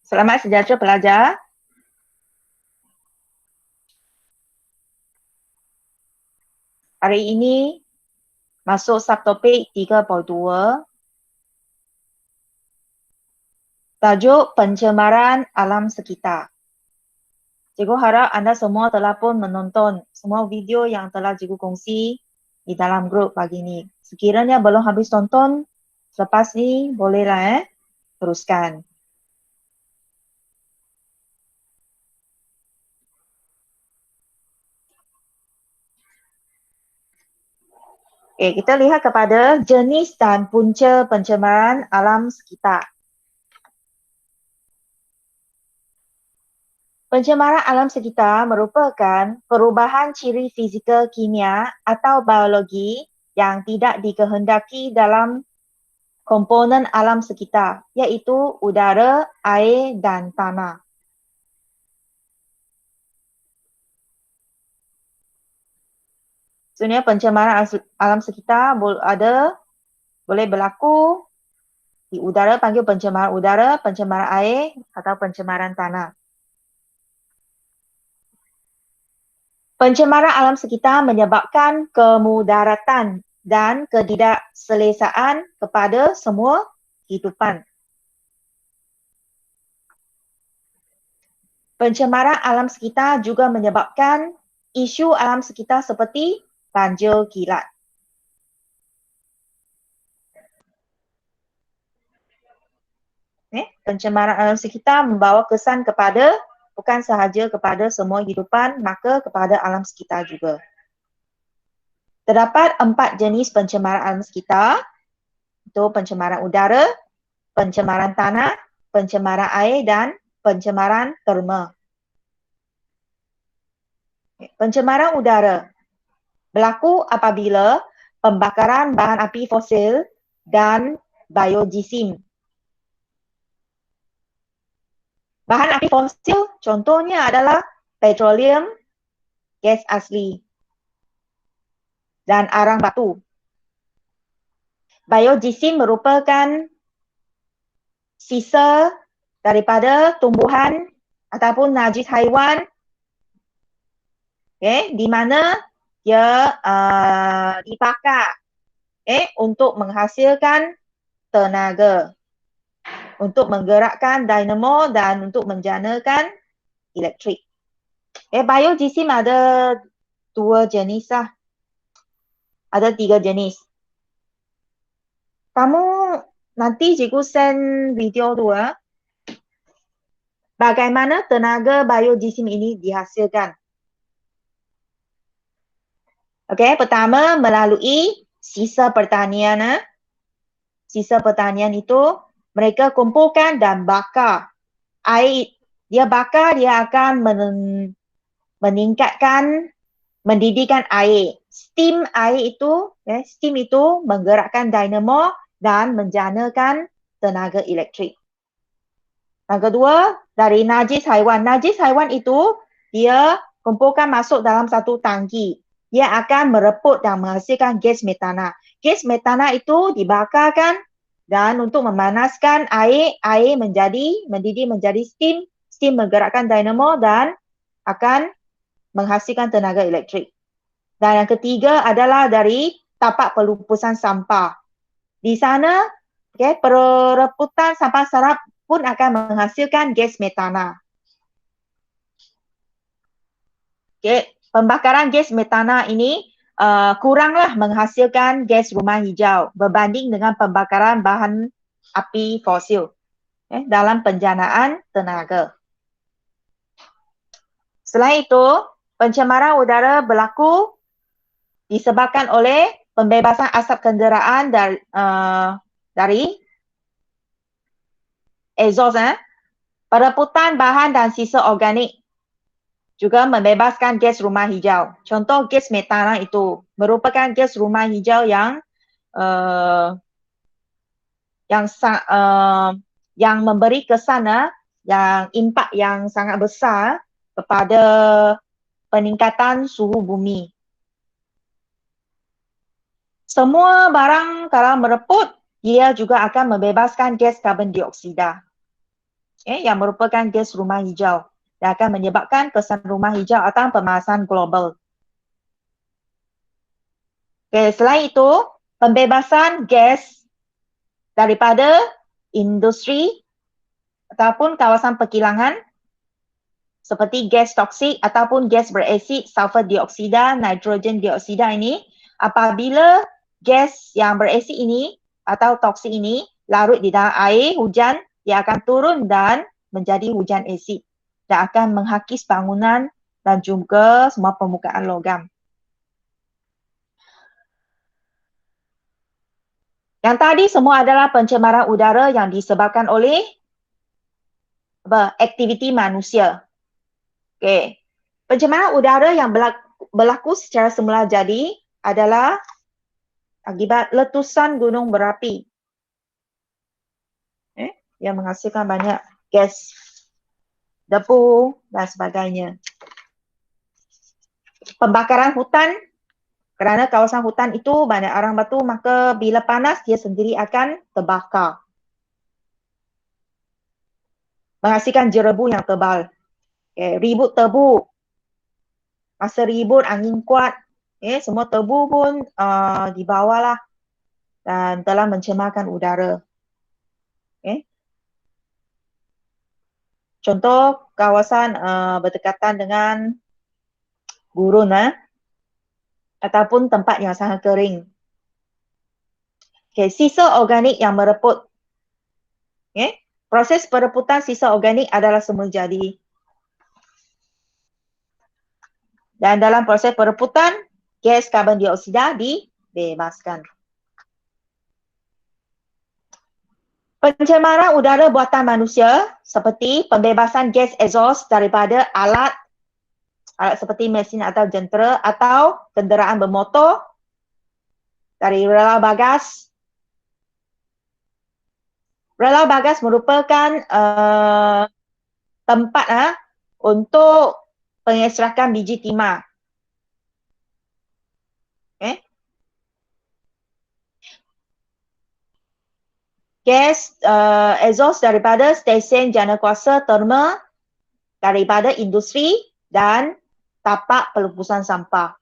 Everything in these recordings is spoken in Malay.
Selamat sejahtera pelajar. Hari ini masuk subtopik 3.2. Tajuk pencemaran alam sekitar. Cikgu harap anda semua telah pun menonton semua video yang telah cikgu kongsi di dalam grup pagi ini. Sekiranya belum habis tonton, selepas ni bolehlah teruskan. Kita lihat kepada jenis dan punca pencemaran alam sekitar. Pencemaran alam sekitar merupakan perubahan ciri fizikal kimia atau biologi yang tidak dikehendaki dalam komponen alam sekitar, iaitu udara, air dan tanah. Sebenarnya pencemaran alam sekitar boleh berlaku di udara, panggil pencemaran udara, pencemaran air atau pencemaran tanah. Pencemaran alam sekitar menyebabkan kemudaratan dan ketidakselesaan kepada semua kehidupan. Pencemaran alam sekitar juga menyebabkan isu alam sekitar seperti banjir kilat. Pencemaran alam sekitar membawa kesan kepada bukan sahaja kepada semua kehidupan, maka kepada alam sekitar juga. Terdapat 4 jenis pencemaran alam sekitar, itu pencemaran udara, pencemaran tanah, pencemaran air dan pencemaran terma. Pencemaran udara berlaku apabila pembakaran bahan api fosil dan biogesim. Bahan api fosil contohnya adalah petroleum, gas asli dan arang batu. Biogesim merupakan sisa daripada tumbuhan ataupun najis haiwan, di mana dia dibakar untuk menghasilkan tenaga, untuk menggerakkan dinamo dan untuk menjanakan elektrik. Biogesim ada 2 jenis lah. Ada 3 jenis. Kamu nanti cikgu send video tu bagaimana tenaga biogesim ini dihasilkan. Pertama melalui sisa pertanian. Sisa pertanian itu mereka kumpulkan dan bakar. Air dia bakar, dia akan meningkatkan, mendidihkan air. Steam air itu, steam itu menggerakkan dinamo dan menjanakan tenaga elektrik. Yang kedua, dari najis haiwan. Najis haiwan itu dia kumpulkan masuk dalam satu tangki. Dia akan mereput dan menghasilkan gas metana. Gas metana itu dibakarkan dan untuk memanaskan air mendidih menjadi steam. Steam menggerakkan dinamo dan akan menghasilkan tenaga elektrik. Dan yang ketiga adalah dari tapak pelupusan sampah. Di sana, pereputan sampah serap pun akan menghasilkan gas metana. Pembakaran gas metana ini kuranglah menghasilkan gas rumah hijau berbanding dengan pembakaran bahan api fosil dalam penjanaan tenaga. Selain itu, pencemaran udara berlaku disebabkan oleh pembebasan asap kenderaan dari exhaust. Pereputan bahan dan sisa organik juga membebaskan gas rumah hijau. Contoh gas metana itu merupakan gas rumah hijau yang memberi kesan yang impak yang sangat besar kepada peningkatan suhu bumi. Semua barang kalau mereput, dia juga akan membebaskan gas karbon dioksida. yang merupakan gas rumah hijau dan akan menyebabkan kesan rumah hijau atau pemanasan global. Selain itu, pembebasan gas daripada industri ataupun kawasan perkilangan seperti gas toksik ataupun gas berasid sulfur dioksida, nitrogen dioksida ini, apabila gas yang berasid ini atau toksik ini larut di dalam air hujan, dia akan turun dan menjadi hujan asid dan akan menghakis bangunan dan juga semua permukaan logam. Yang tadi semua adalah pencemaran udara yang disebabkan oleh aktiviti manusia. Okey. Pencemaran udara yang berlaku secara semula jadi adalah akibat letusan gunung berapi. Yang menghasilkan banyak gas, debu dan sebagainya. Pembakaran hutan, kerana kawasan hutan itu banyak arang batu, maka bila panas dia sendiri akan terbakar. Menghasilkan jerebu yang tebal. Ribut tebu. Masa ribut angin kuat, semua tebu pun dibawalah dan telah mencemarkan udara. Contoh kawasan berdekatan dengan gurun ataupun tempat yang sangat kering. Sisa organik yang mereput. Proses pereputan sisa organik adalah semula jadi. Dan dalam proses pereputan, gas karbon dioksida dibebaskan. Pencemaran udara buatan manusia seperti pembebasan gas exhaust daripada alat seperti mesin atau jentera atau kenderaan bermotor, dari rela bagas. Rela bagas merupakan tempat untuk pengeserakan biji timah. Gas exhaust daripada stesen janakuasa terma, daripada industri dan tapak pelupusan sampah.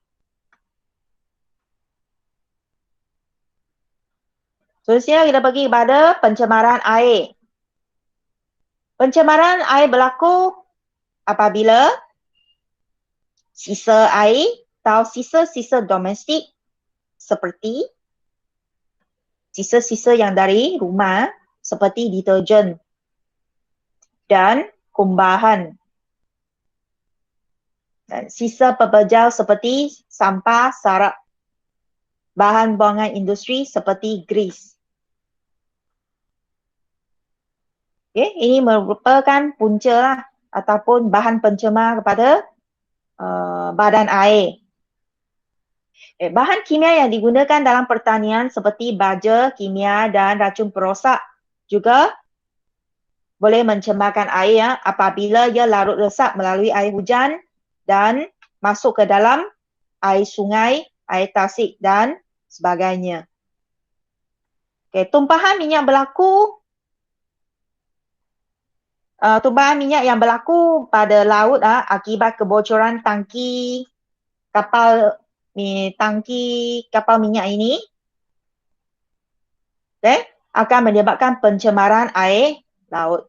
Seterusnya kita pergi kepada pencemaran air. Pencemaran air berlaku apabila sisa air atau sisa-sisa domestik seperti sisa-sisa yang dari rumah seperti deterjen dan kumbahan. Dan sisa pepejal seperti sampah sarap. Bahan buangan industri seperti grease. Ini merupakan punca ataupun bahan pencemar kepada badan air. Bahan kimia yang digunakan dalam pertanian seperti baja, kimia dan racun perosak juga boleh mencemarkan air apabila ia larut resap melalui air hujan dan masuk ke dalam air sungai, air tasik dan sebagainya. Tumpahan minyak berlaku tumpahan minyak yang berlaku pada laut akibat kebocoran tangki kapal minyak ini akan menyebabkan pencemaran air laut.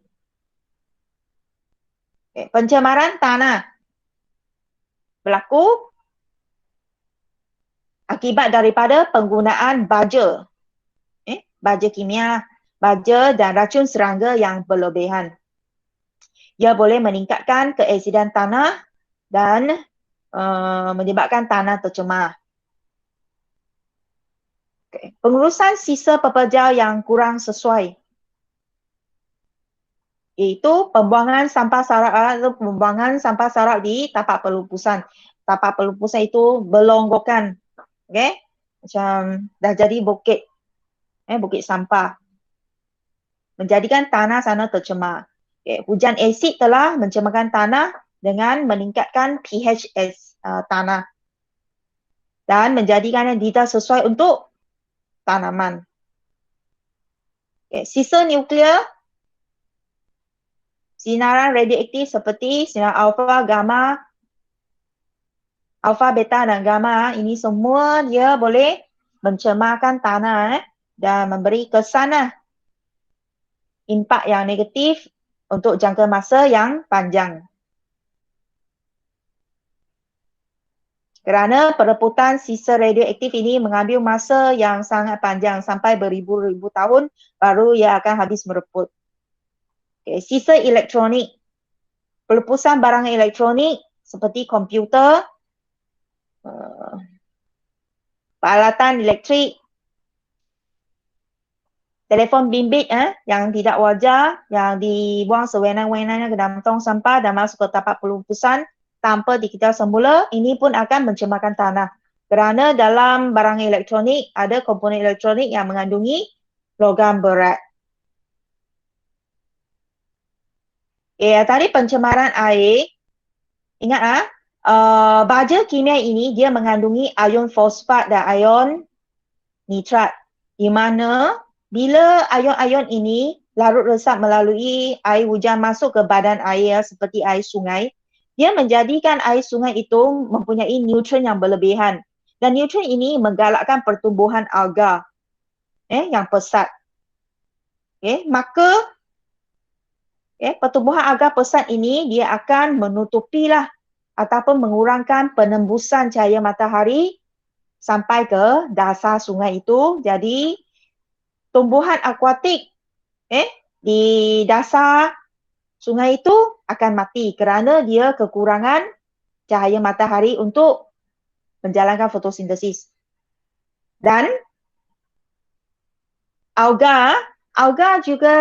Pencemaran tanah berlaku akibat daripada penggunaan baja. Baja kimia, baja dan racun serangga yang berlebihan. Ia boleh meningkatkan keasidan tanah dan menyebabkan tanah tercemar. Pengurusan sisa pepejal yang kurang sesuai, iaitu pembuangan sampah sarap di tapak pelupusan. Tapak pelupusan itu berlonggokan. Macam dah jadi bukit. Bukit sampah. Menjadikan tanah sana tercemar. Hujan asid telah mencemarkan tanah dengan meningkatkan pH tanah dan menjadikannya tidak sesuai untuk tanaman. Sisa nuklear sinaran radioaktif seperti sinar alfa, gamma, alfa, beta dan gamma, ini semua dia boleh mencemarkan tanah dan memberi kesan impak yang negatif untuk jangka masa yang panjang. Kerana perebutan sisa radioaktif ini mengambil masa yang sangat panjang sampai beribu-ribu tahun baru ia akan habis mereput. Okay. Sisa elektronik. Pelepusan barang elektronik seperti komputer, peralatan elektrik, telefon bimbit yang tidak wajar, yang dibuang sewenang-wenangnya ke dalam tong sampah dan masuk ke tapak pelepusan tanpa diketahui semula, ini pun akan mencemarkan tanah. Kerana dalam barang elektronik ada komponen elektronik yang mengandungi logam berat. Tadi pencemaran air, ingat baja kimia ini dia mengandungi ion fosfat dan ion nitrat. Di mana bila ion-ion ini larut resap melalui air hujan masuk ke badan air seperti air sungai, dia menjadikan air sungai itu mempunyai nutrien yang berlebihan. Dan nutrien ini menggalakkan pertumbuhan alga yang pesat. Maka pertumbuhan alga pesat ini dia akan menutupilah ataupun mengurangkan penembusan cahaya matahari sampai ke dasar sungai itu. Jadi tumbuhan akuatik di dasar sungai itu akan mati kerana dia kekurangan cahaya matahari untuk menjalankan fotosintesis. Dan alga juga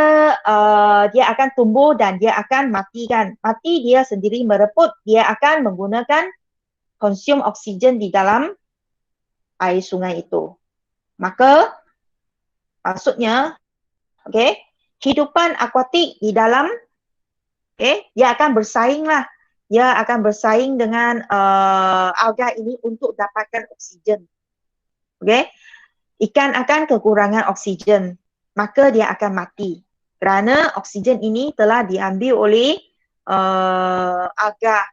dia akan tumbuh dan dia akan mati kan. Mati dia sendiri mereput, dia akan menggunakan konsum oksigen di dalam air sungai itu. Maka maksudnya kehidupan akuatik di dalam dia akan bersaing lah. Dia akan bersaing dengan alga ini untuk dapatkan oksigen. Ikan akan kekurangan oksigen, maka dia akan mati. Kerana oksigen ini telah diambil oleh alga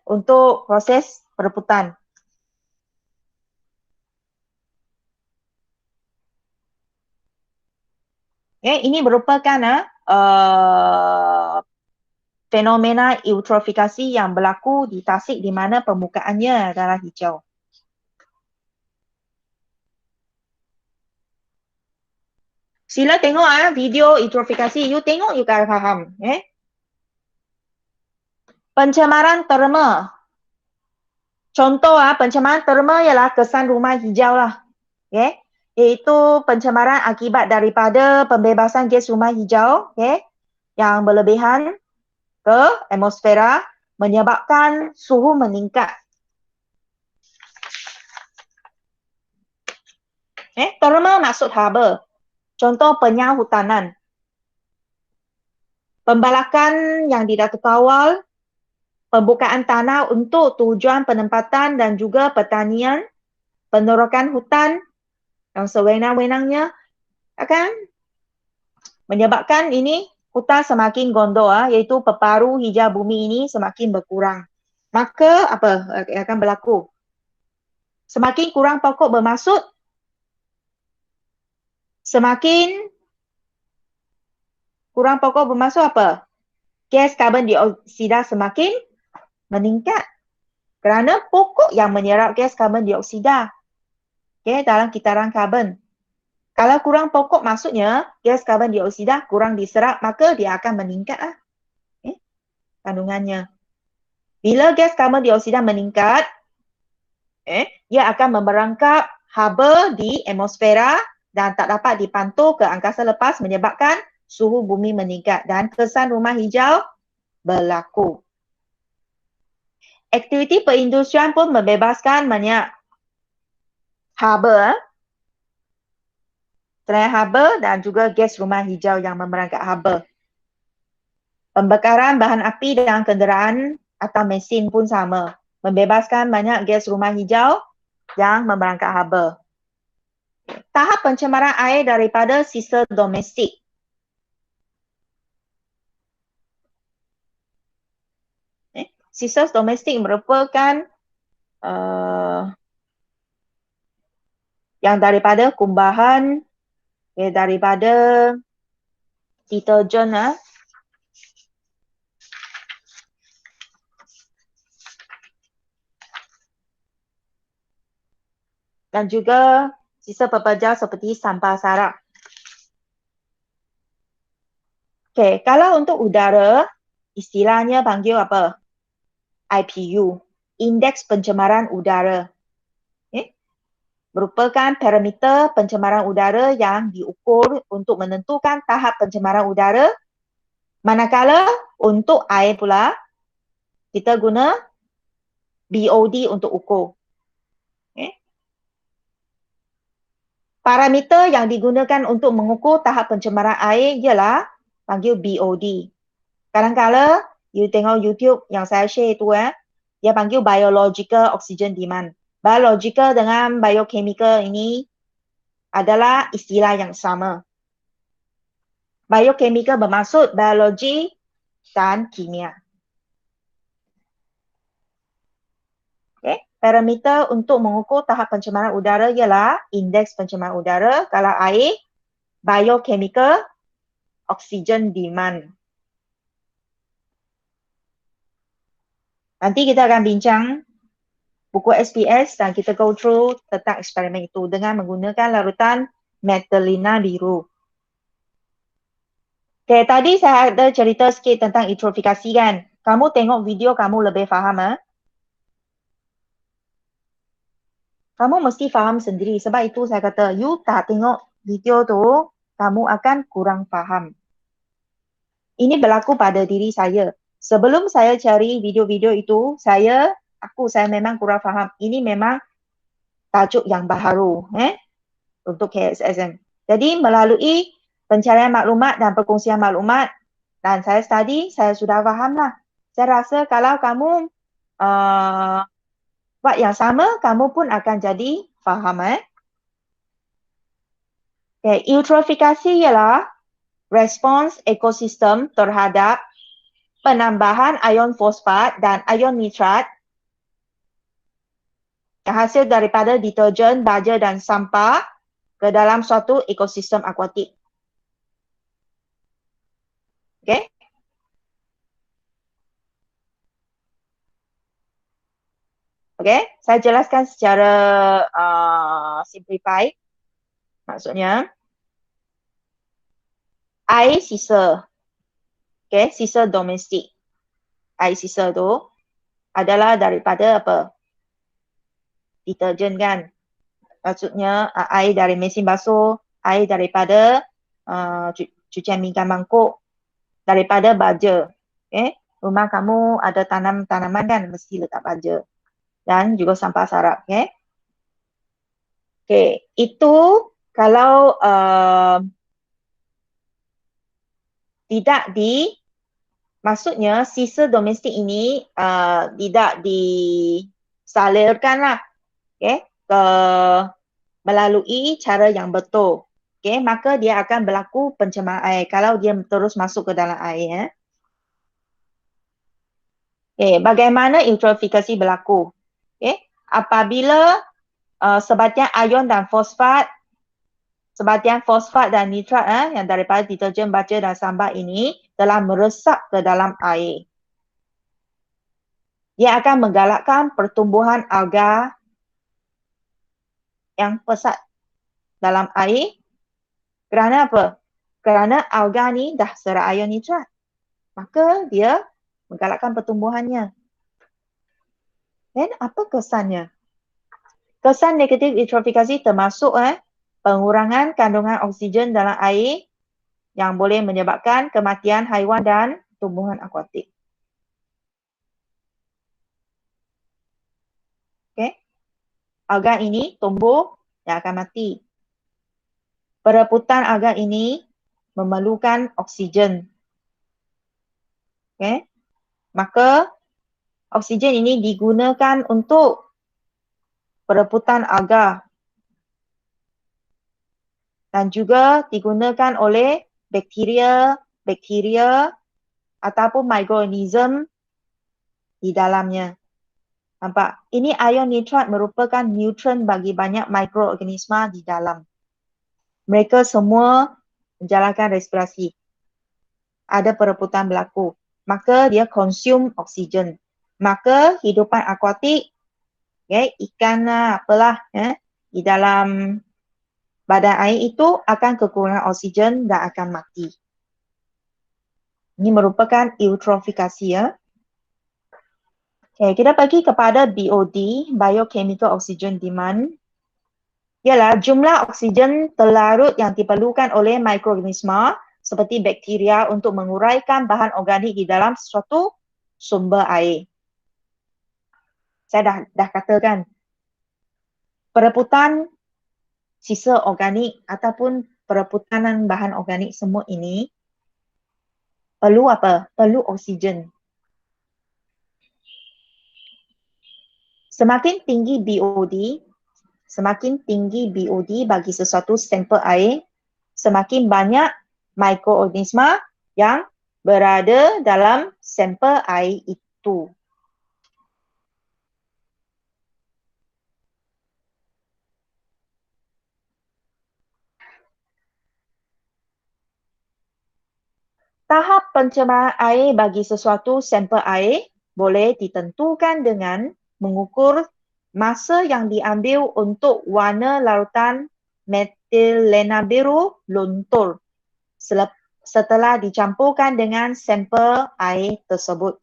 untuk proses perebutan. Ini merupakan fenomena eutrofikasi yang berlaku di tasik di mana permukaannya adalah hijau. Sila tengok video eutrofikasi, you tengok you akan faham. Pencemaran terma. Contoh pencemaran terma ialah kesan rumah hijau lah. Iaitu pencemaran akibat daripada pembebasan gas rumah hijau yang berlebihan ke atmosfera menyebabkan suhu meningkat. Terma maksud haba. Contoh penyahutanan. Pembalakan yang tidak terkawal, pembukaan tanah untuk tujuan penempatan dan juga pertanian, penerokan hutan yang sewenang-wenangnya akan menyebabkan ini hutan semakin gondok iaitu peparu hijau bumi ini semakin berkurang. Maka apa akan berlaku? Semakin kurang pokok bermaksud semakin kurang pokok bermaksud apa? Gas karbon dioksida semakin meningkat. Kerana pokok yang menyerap gas karbon dioksida dalam kitaran karbon. Kalau kurang pokok maksudnya gas karbon dioksida kurang diserap, maka dia akan meningkat kandungannya. Bila gas karbon dioksida meningkat, dia akan memerangkap haba di atmosfera dan tak dapat dipantau ke angkasa lepas menyebabkan suhu bumi meningkat dan kesan rumah hijau berlaku. Aktiviti perindustrian pun membebaskan banyak haba, selain haba dan juga gas rumah hijau yang memerangkap haba. Pembakaran bahan api dalam kenderaan atau mesin pun sama. Membebaskan banyak gas rumah hijau yang memerangkap haba. Tahap pencemaran air daripada sisa domestik. Sisa domestik merupakan yang daripada kumbahan, daripada deterjen dan juga sisa pekerja seperti sampah sarap. Okey, kalau untuk udara, istilahnya panggil apa? IPU, Indeks Pencemaran Udara. Merupakan parameter pencemaran udara yang diukur untuk menentukan tahap pencemaran udara. Manakala untuk air pula, kita guna BOD untuk ukur. Parameter yang digunakan untuk mengukur tahap pencemaran air ialah panggil BOD. Kadang-kadang you tengok YouTube yang saya share itu dia panggil biological oxygen demand. Biological dengan biochemical ini adalah istilah yang sama. Biochemical bermaksud biologi dan kimia. Okay. Parameter untuk mengukur tahap pencemaran udara ialah indeks pencemaran udara. Kalau air, biochemical oxygen demand. Nanti kita akan bincang buku SPS dan kita go through tentang eksperimen itu dengan menggunakan larutan metalina biru. Okay, tadi saya ada cerita sikit tentang eutrofikasi kan. Kamu tengok video kamu lebih faham Kamu mesti faham sendiri. Sebab itu saya kata, you tak tengok video tu, kamu akan kurang faham. Ini berlaku pada diri saya. Sebelum saya cari video-video itu, saya memang kurang faham. Ini memang tajuk yang baharu untuk KSSM. Jadi melalui pencarian maklumat dan perkongsian maklumat dan saya study, saya sudah faham lah. Saya rasa kalau kamu buat yang sama, kamu pun akan jadi faham. Okay, eutrofikasi ialah respons ekosistem terhadap penambahan ion fosfat dan ion nitrat yang hasil daripada deterjen, baja dan sampah ke dalam suatu ekosistem akuatik. Okay? Okay, saya jelaskan secara simplified. Maksudnya, air sisa, okay, sisa domestik. Air sisa tu adalah daripada apa? Deterjen kan? Maksudnya air dari mesin basuh, air daripada cucian pinggan mangkuk, daripada baja. Okay? Rumah kamu ada tanam tanaman kan, mesti letak baja. Dan juga sampah sarap. Okay? Okay, itu kalau tidak maksudnya sisa domestik ini tidak disalurkan lah. Okay? Melalui cara yang betul. Okay, maka dia akan berlaku pencemaran air kalau dia terus masuk ke dalam air. Okay, bagaimana eutrofikasi berlaku? Okay, apabila sebatian ion dan fosfat, sebatian fosfat dan nitrat yang daripada deterjen, baja dan sampah ini telah meresap ke dalam air. Dia akan menggalakkan pertumbuhan alga yang pesat dalam air. Kerana apa? Kerana alga ni dah serap ion nitrat. Maka dia menggalakkan pertumbuhannya. Dan apa kesannya? Kesan negatif eutrofikasi termasuk pengurangan kandungan oksigen dalam air yang boleh menyebabkan kematian haiwan dan tumbuhan akuatik. Okay. Alga ini tumbuh dan akan mati. Perebutan alga ini memerlukan oksigen. Okay. Maka oksigen ini digunakan untuk perebutan alga dan juga digunakan oleh bakteria ataupun mikroorganism di dalamnya. Nampak? Ini ion nitrat merupakan nutrien bagi banyak mikroorganisma di dalam. Mereka semua menjalankan respirasi. Ada perebutan berlaku. Maka dia consume oksigen. Maka hidupan akuatik, ikan lah, apalah, di dalam badan air itu akan kekurangan oksigen dan akan mati. Ini merupakan eutrofikasi, ya. Okay, kita pergi kepada BOD, Biochemical Oxygen Demand. Ialah jumlah oksigen terlarut yang diperlukan oleh mikroorganisma seperti bakteria untuk menguraikan bahan organik di dalam suatu sumber air. Saya dah katakan, perebutan sisa organik ataupun pereputanan bahan organik semua ini perlu apa? Perlu oksigen. Semakin tinggi BOD bagi sesuatu sampel air, semakin banyak mikroorganisma yang berada dalam sampel air itu. Tahap pencemaran air bagi sesuatu sampel air boleh ditentukan dengan mengukur masa yang diambil untuk warna larutan metilena biru luntur setelah dicampurkan dengan sampel air tersebut.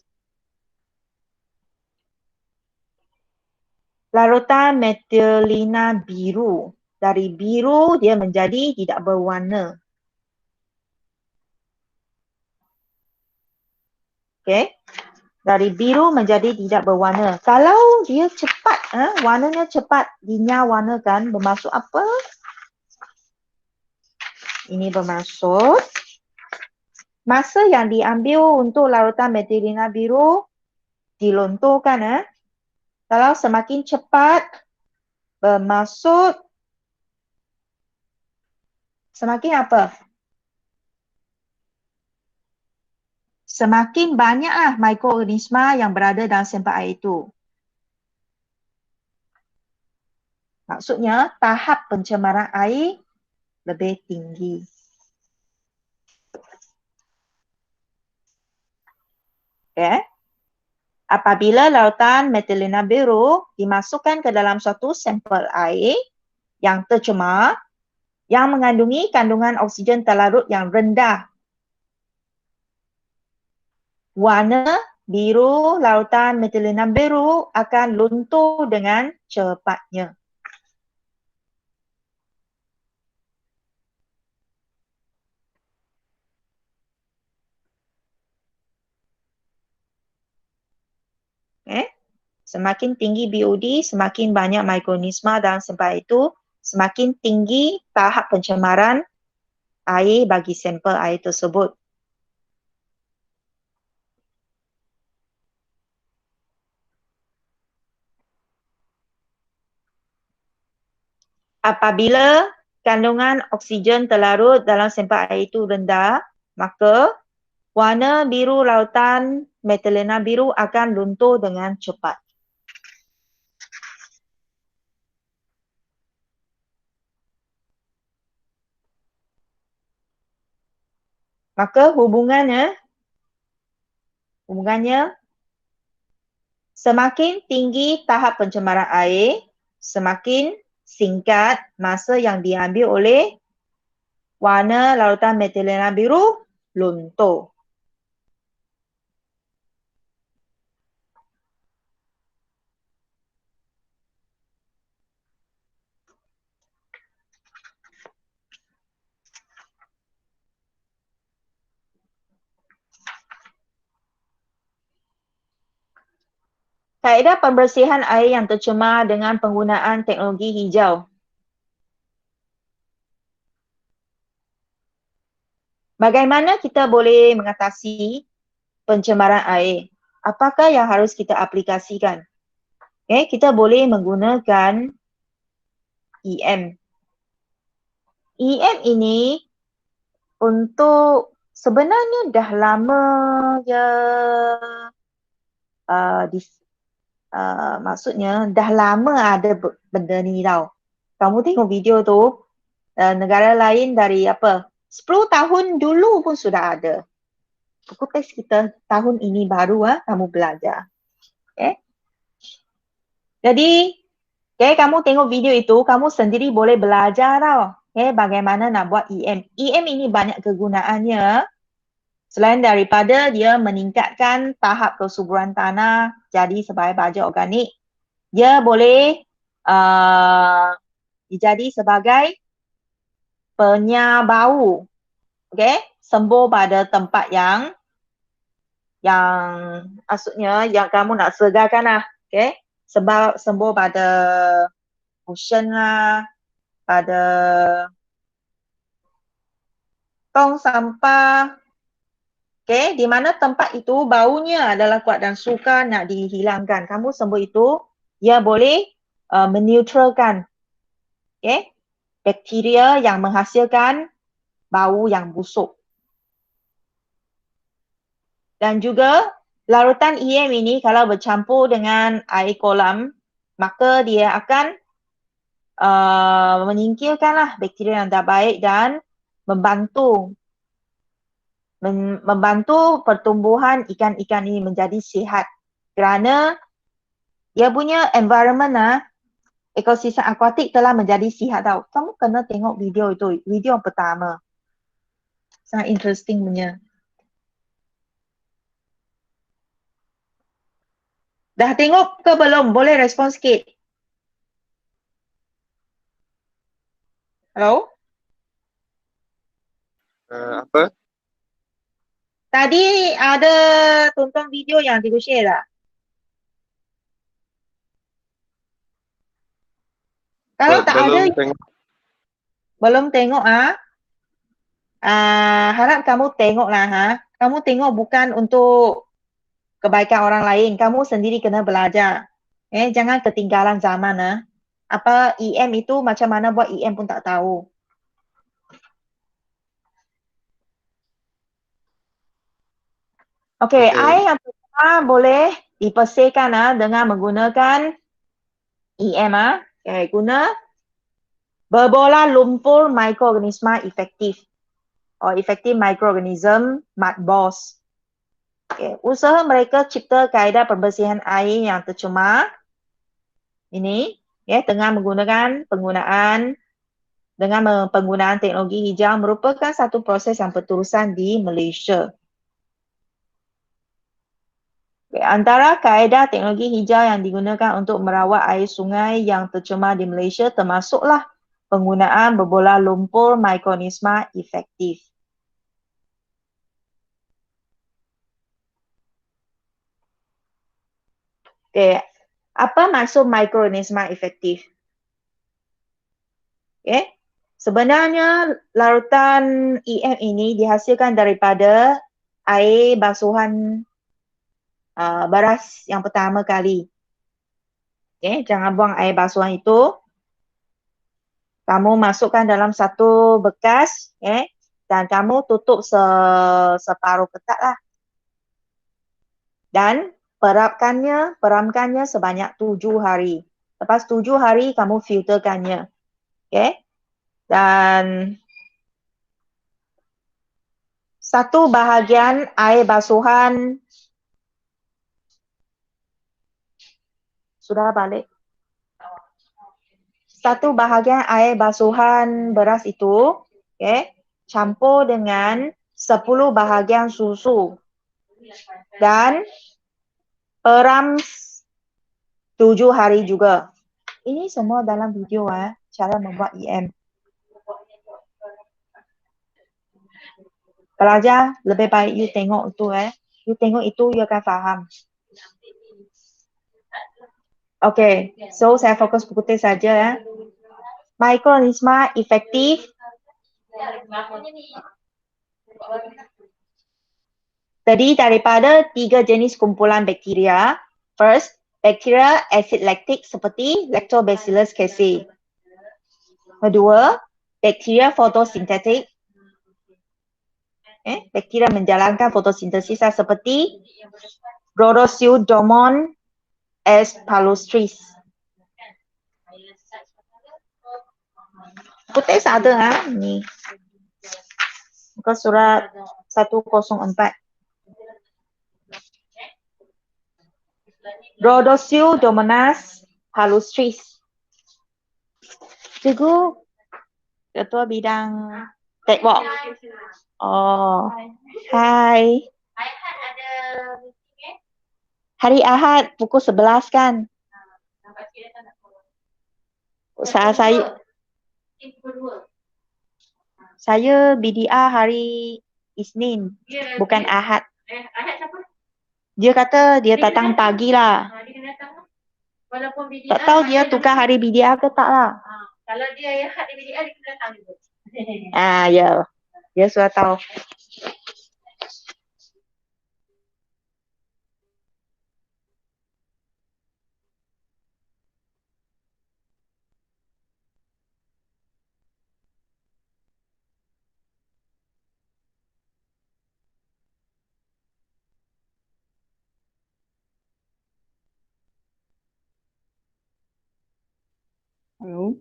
Larutan metilena biru. Dari biru dia menjadi tidak berwarna. Okay. Dari biru menjadi tidak berwarna. Kalau dia cepat, warnanya cepat diwarnakan, bermaksud apa? Ini bermaksud masa yang diambil untuk larutan metilena biru dilontorkan. Kalau semakin cepat, bermaksud semakin apa? Semakin banyaklah mikroorganisma yang berada dalam sampel air itu. Maksudnya, tahap pencemaran air lebih tinggi. Okay. Apabila lautan metilena biru dimasukkan ke dalam suatu sampel air yang tercemar, yang mengandungi kandungan oksigen terlarut yang rendah, warna biru lautan metilena biru akan luntur dengan cepatnya. Semakin tinggi BOD, semakin banyak mikroorganisma dalam sampel itu, semakin tinggi tahap pencemaran air bagi sampel air tersebut. Apabila kandungan oksigen terlarut dalam sampel air itu rendah, maka warna biru lautan metilena biru akan luntur dengan cepat. Maka hubungannya semakin tinggi tahap pencemaran air, semakin singkat masa yang diambil oleh warna larutan metilena biru luntur. Kaedah pembersihan air yang tercemar dengan penggunaan teknologi hijau. Bagaimana kita boleh mengatasi pencemaran air? Apakah yang harus kita aplikasikan? Kita boleh menggunakan EM. EM ini untuk sebenarnya dah lama je maksudnya dah lama ada benda ni tau. Kamu tengok video tu, negara lain dari 10 tahun dulu pun sudah ada. Buku teks kita tahun ini baru kamu belajar. Okay? Jadi, kamu tengok video itu, kamu sendiri boleh belajar tau. Bagaimana nak buat EM. EM ini banyak kegunaannya. Selain daripada dia meningkatkan tahap kesuburan tanah jadi sebagai baja organik, dia boleh jadi sebagai penyar bau. Sembuh pada tempat yang maksudnya yang kamu nak segarkan lah. Sembuh pada ocean lah, pada tong sampah. Di mana tempat itu baunya adalah kuat dan sukar nak dihilangkan. Kamu sembuh itu, dia boleh meneutralkan bakteria yang menghasilkan bau yang busuk. Dan juga larutan EM ini kalau bercampur dengan air kolam, maka dia akan menyingkirkanlah bakteria yang tak baik dan membantu pertumbuhan ikan-ikan ini menjadi sihat. Kerana dia punya environment ekosistem akuatik telah menjadi sihat tau. Kamu kena tengok video itu, video yang pertama. Sangat interesting punya. Dah tengok ke belum? Boleh respon sikit. Hello? Apa? Tadi ada tonton video yang cikgu share tak? Kalau tak ada, belum tengok harap kamu tengok lah Kamu tengok bukan untuk kebaikan orang lain, kamu sendiri kena belajar. Jangan ketinggalan zaman Apa EM itu macam mana buat EM pun tak tahu. Okey, air yang pertama boleh dibersihkan dengan menggunakan EM guna berbola lumpur mikroorganisma efektif. Effective microorganism MADBOS. Usaha mereka cipta kaedah pembersihan air yang tercemar ini dengan menggunakan penggunaan teknologi hijau merupakan satu proses yang berterusan di Malaysia. Antara kaedah teknologi hijau yang digunakan untuk merawat air sungai yang tercemar di Malaysia termasuklah penggunaan berbola lumpur mikroorganisma efektif. Apa maksud mikroorganisma efektif? Sebenarnya larutan EM ini dihasilkan daripada air basuhan beras yang pertama kali. Jangan buang air basuhan itu. Kamu masukkan dalam satu bekas dan kamu tutup separuh ketat lah. Dan peramkannya sebanyak 7 hari. Lepas 7 hari kamu filterkannya. Dan satu bahagian air basuhan sudah balik. Satu bahagian air basuhan beras itu campur dengan 10 bahagian susu dan peram 7 hari juga. Ini semua dalam video cara membuat EM. Pelajar lebih baik you tengok itu You tengok itu you akan faham. Okay, so saya fokus buku teks saja Mikroorganisma efektif terdiri daripada 3 jenis kumpulan bakteria. First, bakteria asid laktik seperti Lactobacillus casei. Kedua, bakteria fotosintetik. Bakteria menjalankan fotosintesis seperti Rhodosiodormon S. palustris. Kutip ada ni. Muka surat 104. Rhodosiodormonas palustris. Cikgu, ketua bidang tekbok. Oh, hai. Hari Ahad pukul 11 kan? Saya BDA hari Isnin, bukan Ahad. Dia kata dia datang pagi lah. Tak tahu dia tukar hari BDA ke tak lah. Kalau dia Ahad di BDA, dia kena datang juga. Ya. Dia sudah tahu. Hello.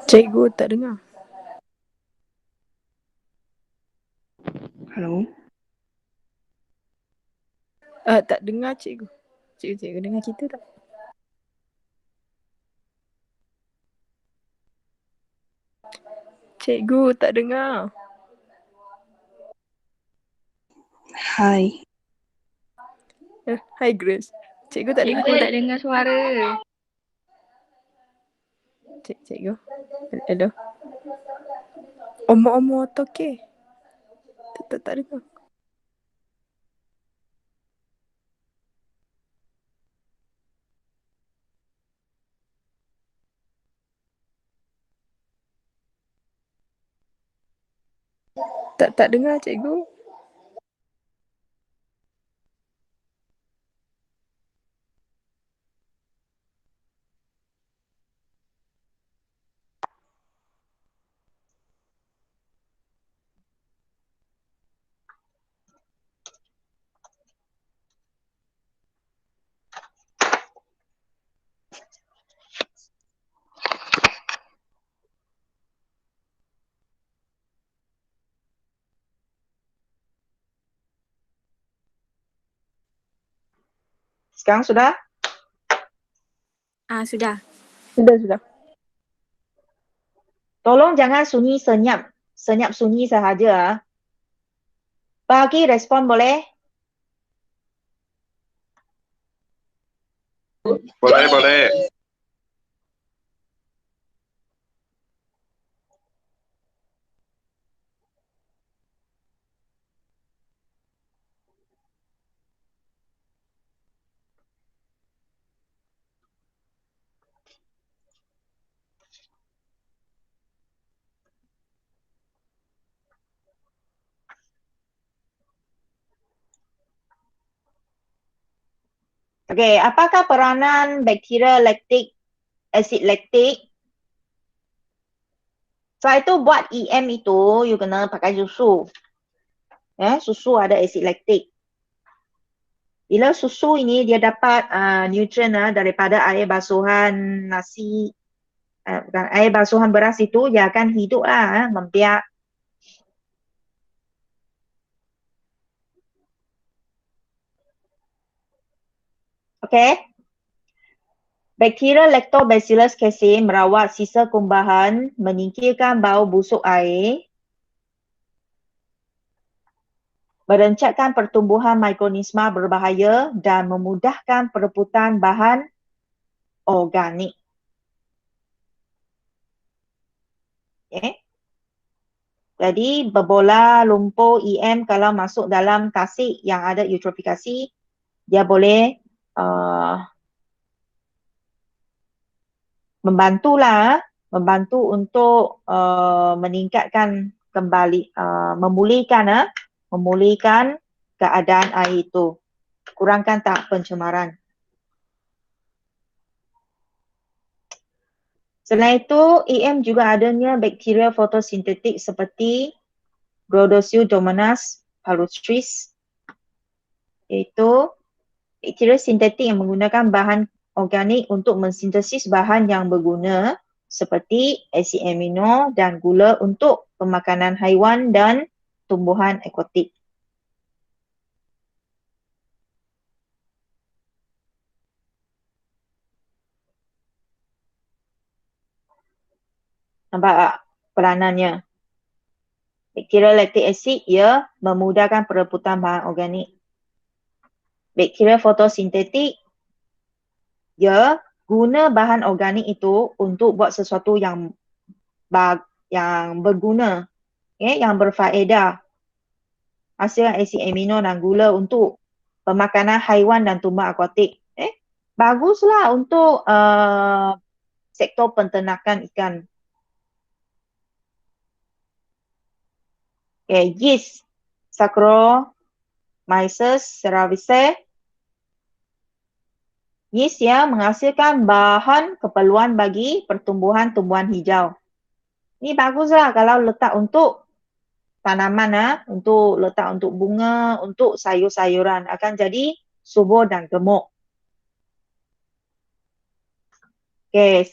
Cikgu tak dengar. Hello. Tak dengar cikgu. Cikgu dengar kita tak? Cikgu tak dengar. Hi. Hi Grace. Cikgu tak dengar. Cikgu tak dengar suara. Cikgu. Hello. Omong-omong tu okey. Tak dengar. Tak dengar cikgu. Sekarang sudah? Sudah. Sudah. Tolong jangan sunyi senyap. Senyap sunyi sahaja. Bagi respon boleh? Boleh. Okey, apakah peranan bakteria laktik, asid laktik? Setelah itu buat EM itu, you kena pakai susu. Susu ada asid laktik. Bila susu ini dia dapat nutrien daripada air basuhan nasi, bukan, air basuhan beras itu, dia akan hidup lah, membiak. Okey. Bakteria Lactobacillus casei merawat sisa kumbahan, menyingkirkan bau busuk air, merencatkan pertumbuhan mikronisma berbahaya dan memudahkan perebutan bahan organik. Okay. Jadi berbola lumpur EM kalau masuk dalam tasik yang ada eutrofikasi, dia boleh membantu untuk meningkatkan kembali, memulihkan keadaan air itu. Kurangkan tahap pencemaran. Selain itu, EM juga adanya bakteria fotosintetik seperti Rhodopseudomonas palustris, iaitu bakteria sintetik yang menggunakan bahan organik untuk mensintesis bahan yang berguna seperti asid amino dan gula untuk pemakanan haiwan dan tumbuhan aquatik. Nampak tak peranannya? Bakteria lactic acid ia memudahkan perebutan bahan organik. Bakteria fotosintetik ia guna bahan organik itu untuk buat sesuatu yang berguna, yang berfaedah. Hasilkan asid amino dan gula untuk pemakanan haiwan dan tumbuhan akuatik. Baguslah untuk sektor penternakan ikan. Yeast, Saccharomyces cerevisiae. Yeast ya menghasilkan bahan keperluan bagi pertumbuhan tumbuhan hijau. Ini baguslah kalau letak untuk tanaman, untuk letak untuk bunga, untuk sayur-sayuran, akan jadi subur dan gemuk. Okey,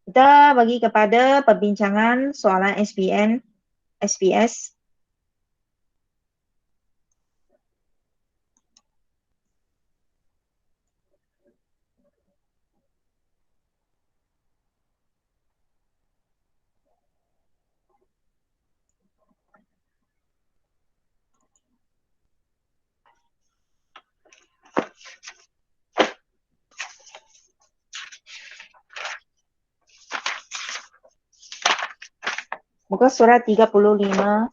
kita bagi kepada perbincangan soalan SPS. Muka surat 35.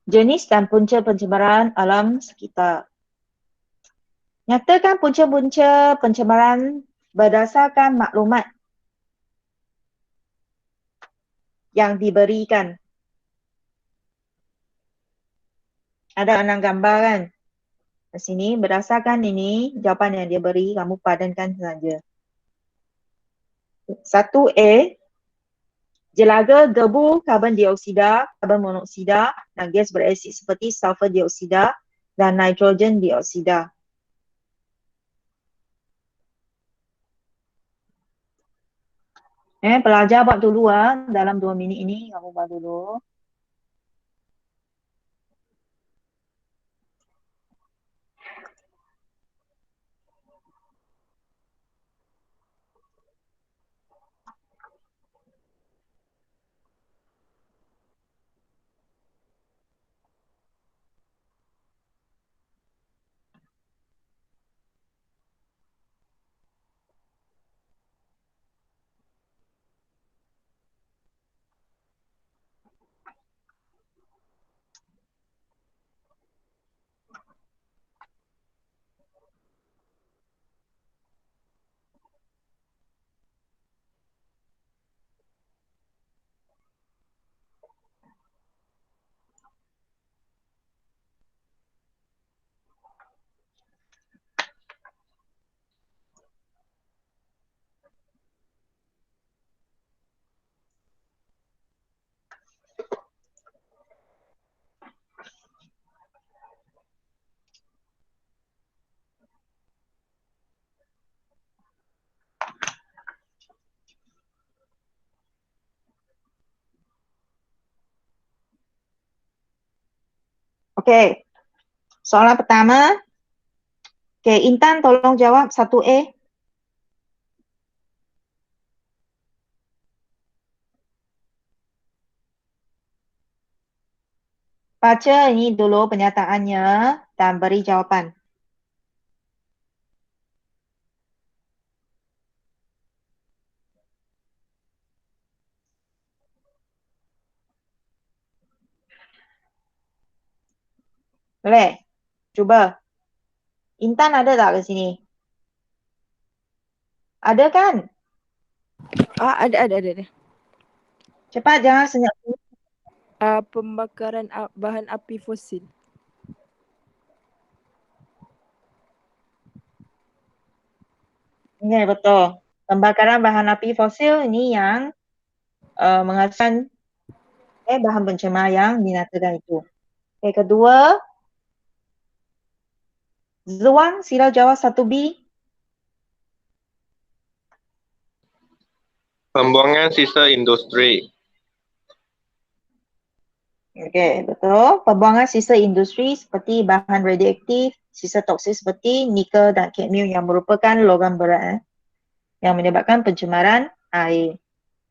Jenis dan punca pencemaran alam sekitar. Nyatakan punca-punca pencemaran berdasarkan maklumat yang diberikan. Ada 6 gambar kan? Di sini berdasarkan ini jawapan yang dia beri, kamu padankan saja. 1A, jelaga debu karbon dioksida, karbon monoksida dan gas berasid seperti sulfur dioksida dan nitrogen dioksida. Pelajar buat dulu dalam 2 minit ini kamu buat dulu. Okey. Soalan pertama. Okey, Intan tolong jawab 1A. Baca ini dulu pernyataannya dan beri jawapan. Boleh? Cuba. Intan ada tak ke sini? Ada kan? Ada. Cepat, jangan senyap. Pembakaran bahan api fosil. Ya, betul. Pembakaran bahan api fosil ini yang menghasilkan bahan pencemar yang dinyatakan itu. Okay, kedua, Zuan, sila jawab 1B. Pembuangan sisa industri. Okey, betul. Pembuangan sisa industri seperti bahan radioaktif, sisa toksik seperti nikel dan kadmium yang merupakan logam berat yang menyebabkan pencemaran air.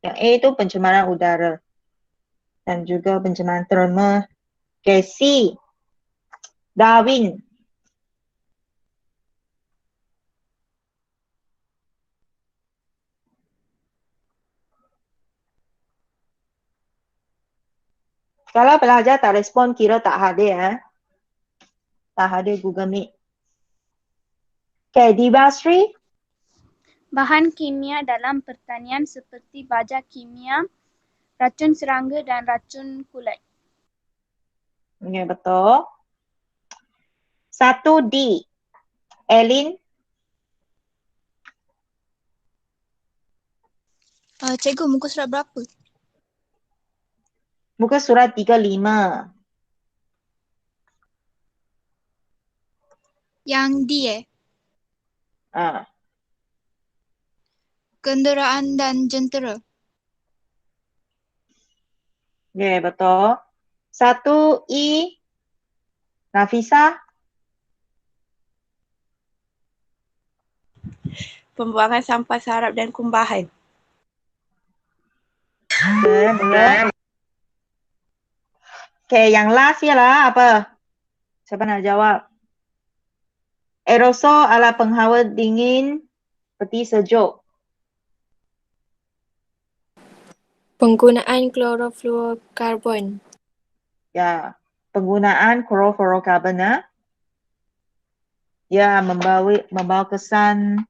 Yang A itu pencemaran udara dan juga pencemaran terma. Okey, C. Darwin. Kalau pelajar tak respon, kira tak hadir. Tak hadir Google Meet. Okey, Dibasri. Bahan kimia dalam pertanian seperti baja kimia, racun serangga dan racun kulit. Ya, betul. 1D. Elin. Cikgu, muka surat berapa? Muka surat 35. Yang D Kenderaan dan jentera. Ya, betul. 1E. Nafisa. Pembuangan sampah sarap dan kumbahan. Betul. Okay, yang last ialah apa? Siapa nak jawab? Aerosol adalah penghawa dingin peti sejuk. Penggunaan klorofluorokarbon. Ya, penggunaan klorofluorokarbon. Ya, membawa kesan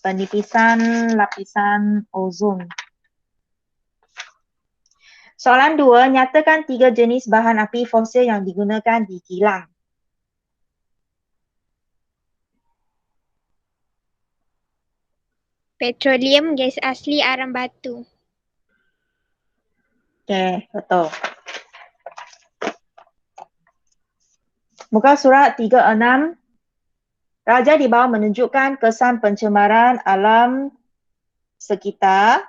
penipisan lapisan ozon. Soalan 2, nyatakan 3 jenis bahan api fosil yang digunakan di kilang. Petroleum, gas asli, arang batu. Okey, betul. Muka surat 36. Raja di bawah menunjukkan kesan pencemaran alam sekitar.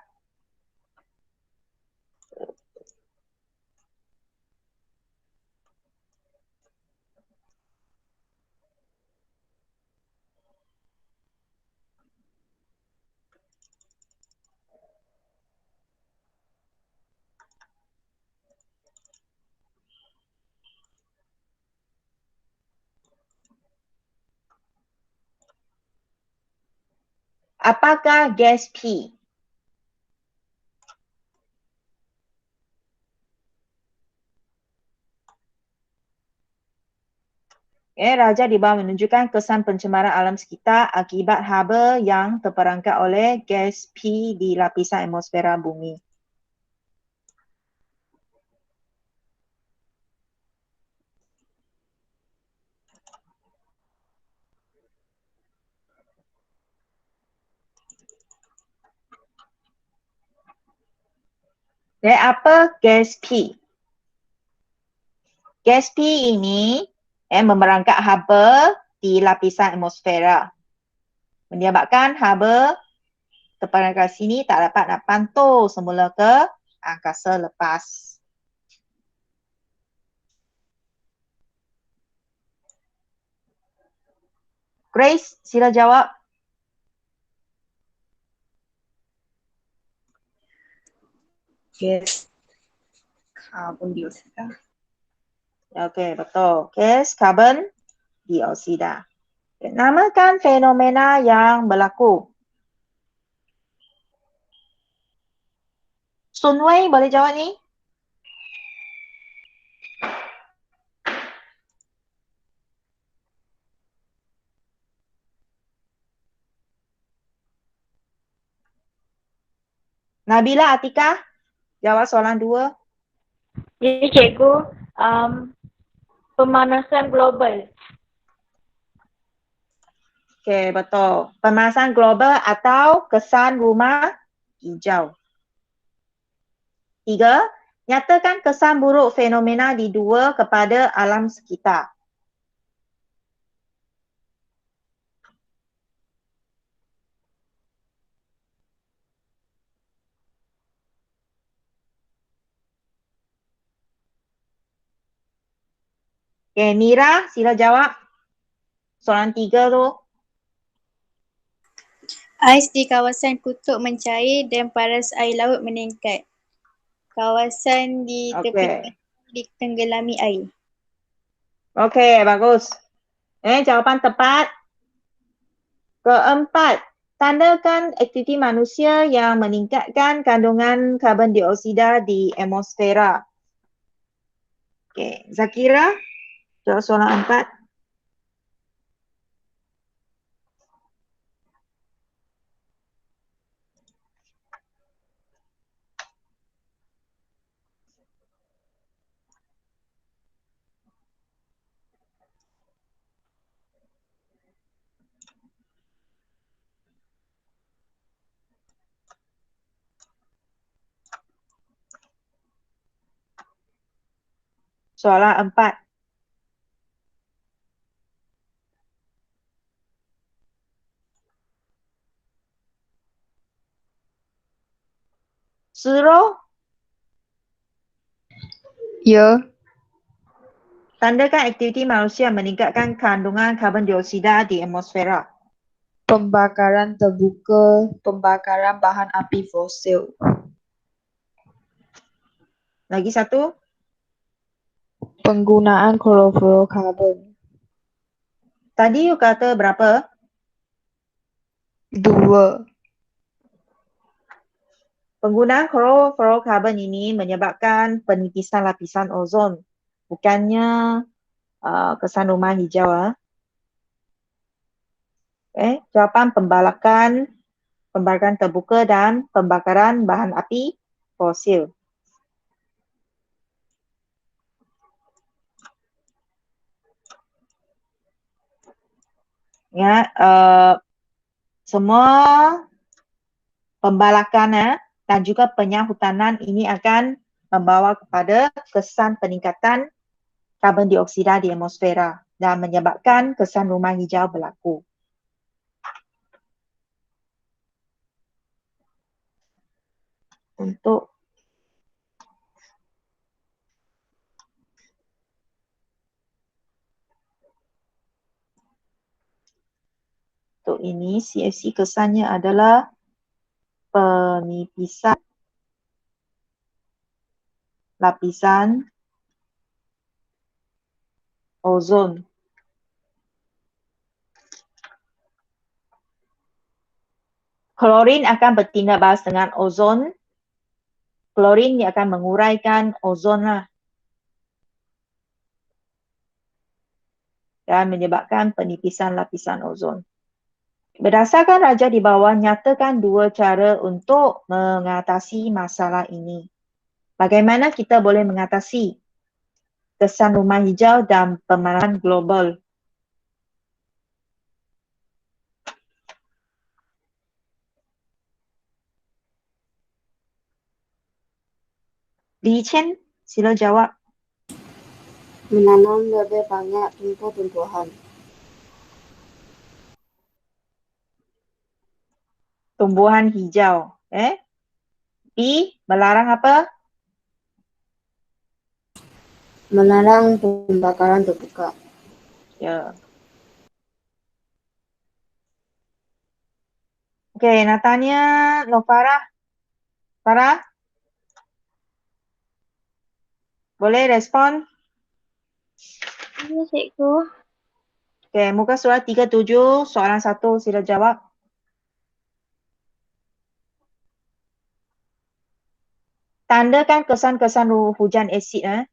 Apakah gas P? Raja di bawah menunjukkan kesan pencemaran alam sekitar akibat haba yang terperangkap oleh gas P di lapisan atmosfera bumi. Apa gas P? Gas P ini memerangkap haba di lapisan atmosfera. Menyebabkan haba terperangkap sini tak dapat nak pantau semula ke angkasa lepas. Grace, sila jawab. Gas karbon dioksida. Okey, betul. Gas karbon dioksida. Namakan fenomena yang berlaku. Sun Wei boleh jawab ni? Nabila, Atika, jawab soalan 2. Jadi cikgu, pemanasan global. Okey, betul. Pemanasan global atau kesan rumah hijau. 3. Nyatakan kesan buruk fenomena di 2 kepada alam sekitar. Okey, Mira, sila jawab. Soalan 3 tu. Ais di kawasan kutub mencair dan paras air laut meningkat. Kawasan di tepi Okey. ditenggelami air. Okey, bagus. Jawapan tepat. Keempat, tandakan aktiviti manusia yang meningkatkan kandungan karbon dioksida di atmosfera. Okey, Zakira, jawab soalan 4. Soalan 4. Suruh Ya. tandakan aktiviti manusia meningkatkan kandungan karbon dioksida di atmosfera. Pembakaran terbuka, pembakaran bahan api fosil. Lagi satu. Penggunaan klorofluorokarbon. Tadi you kata berapa? 2. Penggunaan klorofluorokarbon ini menyebabkan penipisan lapisan ozon. Bukannya kesan rumah hijau. Jawapan pembakaran terbuka dan pembakaran bahan api fosil. Ya, semua pembalakan dan juga penyahutanan ini akan membawa kepada kesan peningkatan karbon dioksida di atmosfera dan menyebabkan kesan rumah hijau berlaku. Untuk ini CFC kesannya adalah penipisan lapisan ozon. Klorin akan bertindak balas dengan ozon. Klorin dia akan menguraikan ozon dan menyebabkan penipisan lapisan ozon. Berdasarkan raja di bawah, nyatakan 2 cara untuk mengatasi masalah ini. Bagaimana kita boleh mengatasi kesan rumah hijau dan pemanasan global? Li Chen, sila jawab. Menanam lebih banyak tumbuh-tumbuhan. Tumbuhan hijau. B, melarang apa? Melarang pembakaran terbuka. Ya. Okey, Natania, Farah. Farah? Boleh respon? Ya, cikgu. Okey, muka surat 37, soalan 1, sila jawab. Tandakan kesan-kesan hujan asid.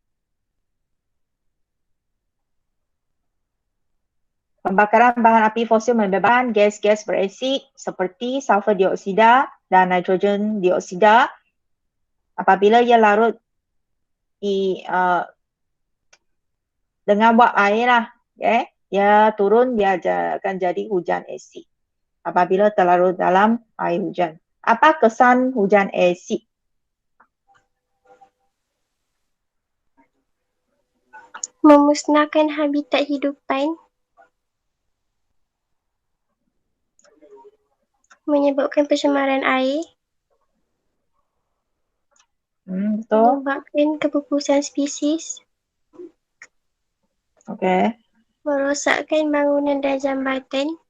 Pembakaran bahan api fosil menyebabkan gas-gas berasid seperti sulfur dioksida dan nitrogen dioksida apabila ia larut di dengan wap air lah, dia turun, dia akan jadi hujan asid apabila terlarut dalam air hujan. Apa kesan hujan asid? Memusnahkan habitat hidupan, menyebabkan pencemaran air, Betul. menyebabkan kepupusan spesies, Okey, merosakkan bangunan dan jambatan,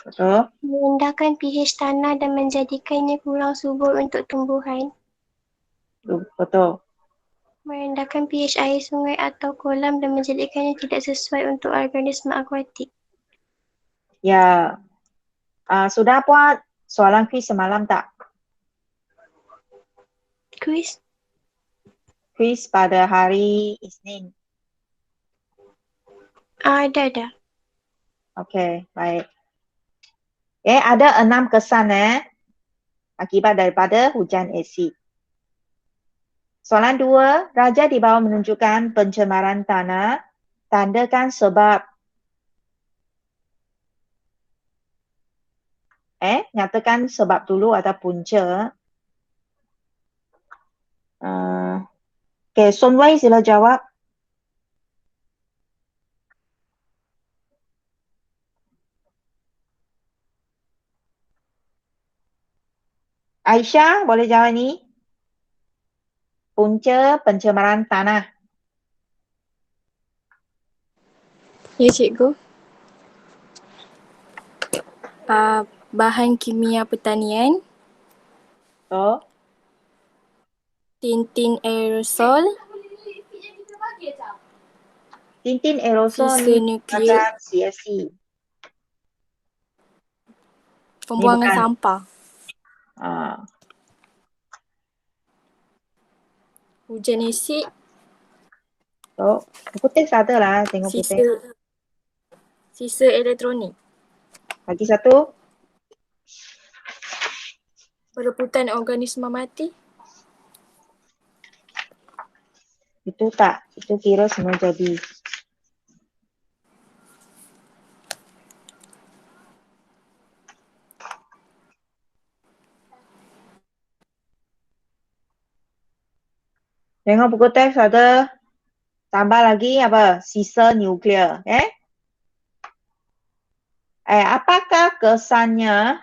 betul. merendahkan pH tanah dan menjadikannya kurang subur untuk tumbuhan, Betul. merendahkan pH air sungai atau kolam dan menjadikannya tidak sesuai untuk organisma akuatik. Ya. Sudah buat soalan kuis semalam tak? Kuis? Kuis pada hari Isnin. Ada. Okey, baik. Ada 6 kesan akibat daripada hujan asid. Soalan 2, raja di bawah menunjukkan pencemaran tanah. Tandakan sebab. Nyatakan sebab dulu atau punca. Okey, Sun Wei sila jawab. Aisyah, boleh jawab ni? Punca pencemaran tanah. Ya, cikgu. Bahan kimia pertanian, So, tintin aerosol, tintin aerosol sisa ni nuklear, merupakan CFC. pembuangan bukan. sampah, hujan asid, So, buku teks ada lah, tengok buku teks. sisa elektronik, Lagi satu. perebutan organisma mati, Itu tak. Itu kira semua jadi. Tengok buku teks ada tambah lagi apa? Sisa nuklear. Apakah kesannya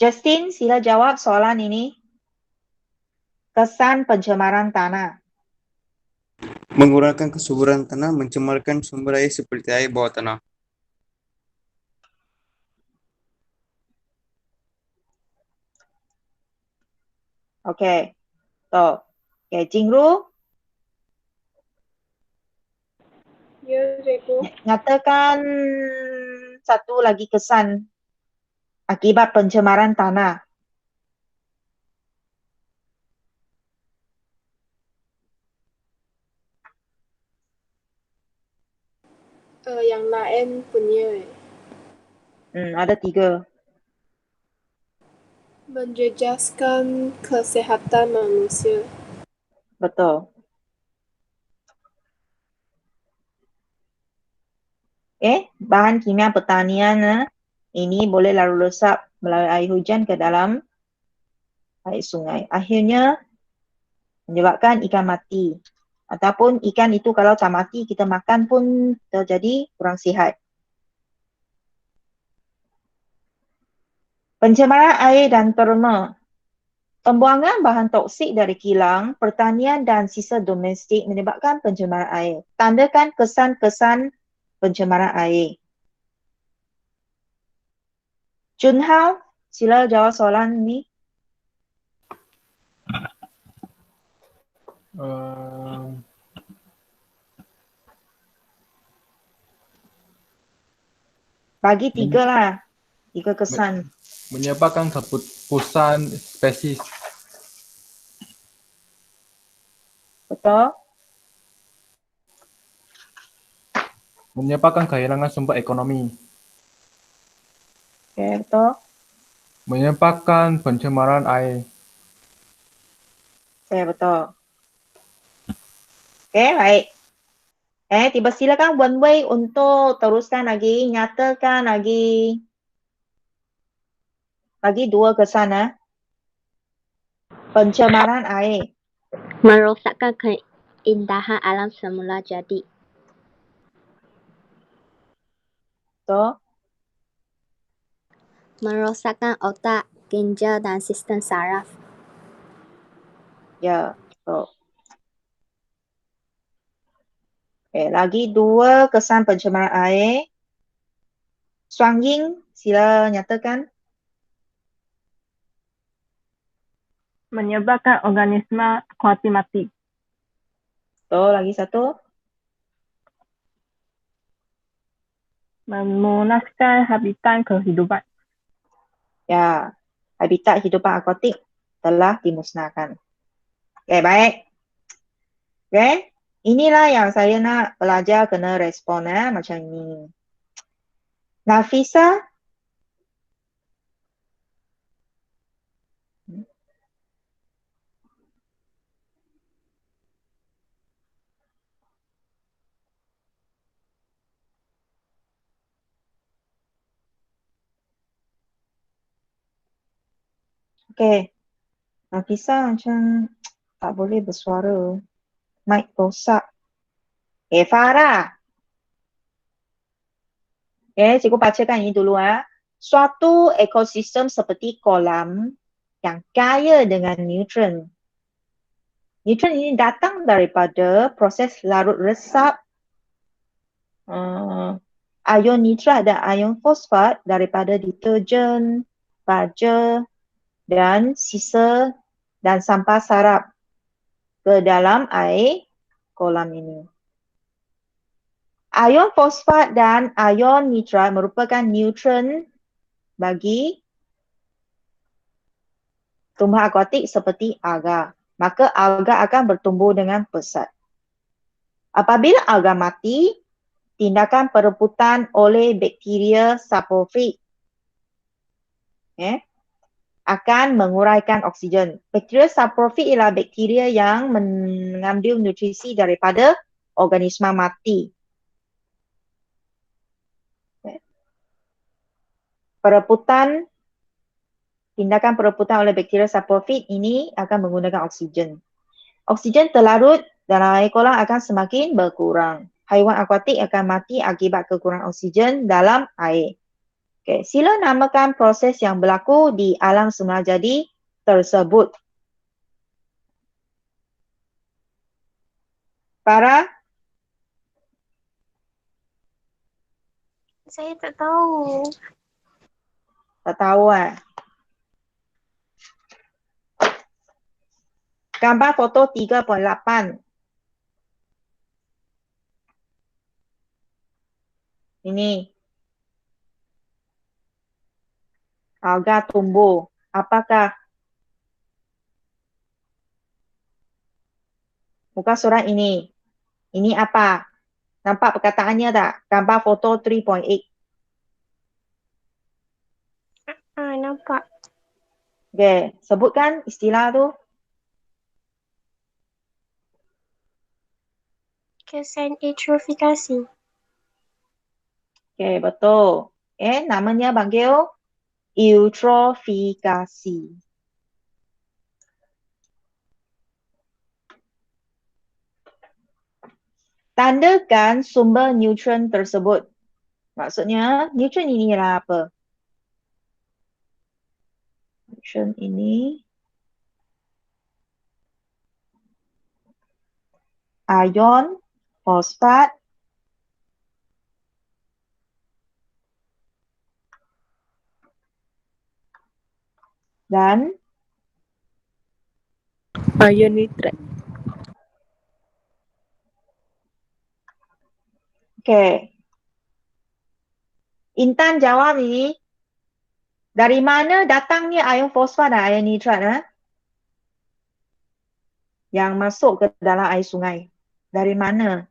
Justin, sila jawab soalan ini. Kesan pencemaran tanah. Mengurangkan kesuburan tanah, mencemarkan sumber air seperti air bawah tanah. Okey. So, Jingru, Ya, cikgu. nyatakan satu lagi kesan akibat pencemaran tanah. yang lain punya Ada 3. menjejaskan kesihatan manusia. Betul. Bahan kimia pertanian ini boleh lalu lesap melalui air hujan ke dalam air sungai. Akhirnya menyebabkan ikan mati. Ataupun ikan itu kalau tak mati, kita makan pun terjadi kurang sihat. Pencemaran air dan terma. Pembuangan bahan toksik dari kilang, pertanian dan sisa domestik menyebabkan pencemaran air. Tandakan kesan-kesan pencemaran air. Junhao, sila jawab soalan ni. Bagi 3 lah. 3 kesan. Menyebabkan keputusan spesies. Betul? Menyebabkan kehilangan sumber ekonomi. Okey, betul. Menyebabkan pencemaran air. Okey, betul. Okey, baik. Tiba silakan Wen Wei untuk teruskan lagi, nyatakan lagi. Lagi 2 kesan. Pencemaran air. Merosakkan keindahan alam semula jadi. Betul. Merosakkan otak, ginjal dan sistem saraf. Ya, betul. Lagi 2 kesan pencemaran air. Suang Ying, sila nyatakan. Menyebabkan organisma kuati mati. Betul, lagi satu. Memunaskan habitat kehidupan. Ya, habitat hidupan akuatik telah dimusnahkan. Okey, baik. Okey, inilah yang saya nak pelajar kena respon macam ni. Nafisa. Okey. Nafisa macam tak boleh bersuara. Mic rosak. Farah. Cikgu bacakan ini dulu. Suatu ekosistem seperti kolam yang kaya dengan nutrien. Nutrien ini datang daripada proses larut resap ion nitrat dan ion fosfat daripada deterjen, baja dan sisa dan sampah sarap ke dalam air kolam ini. Ion fosfat dan ion nitrat merupakan nutrien bagi tumbuhan akuatik seperti alga. Maka alga akan bertumbuh dengan pesat. Apabila alga mati, tindakan perebutan oleh bakteria saprofit akan menguraikan oksigen. Bakteria saprofit ialah bakteria yang mengambil nutrisi daripada organisma mati. Tindakan perebutan oleh bakteria saprofit ini akan menggunakan oksigen. Oksigen terlarut dalam air kolam akan semakin berkurang. Haiwan akuatik akan mati akibat kekurangan oksigen dalam air. Okey, sila namakan proses yang berlaku di alam semula jadi tersebut. Farah? Saya tak tahu. Tak tahu Gambar foto 3.8. Ini. Alga tumbuh. Apakah? Muka surat ini. Ini apa? Nampak perkataannya tak? Gambar foto 3.8. Nampak. Okey, sebutkan istilah tu. Kesan eutrofikasi. Okey, betul. Namanya panggil eutrofikasi. Tandakan sumber nutrien tersebut. Maksudnya, nutrien ini ialah apa? Nutrien ini ion, fosfat, dan Ion nitrat. okey. Intan jawab ni, dari mana datangnya ion fosfat dan ion nitrat yang masuk ke dalam air sungai? Dari mana?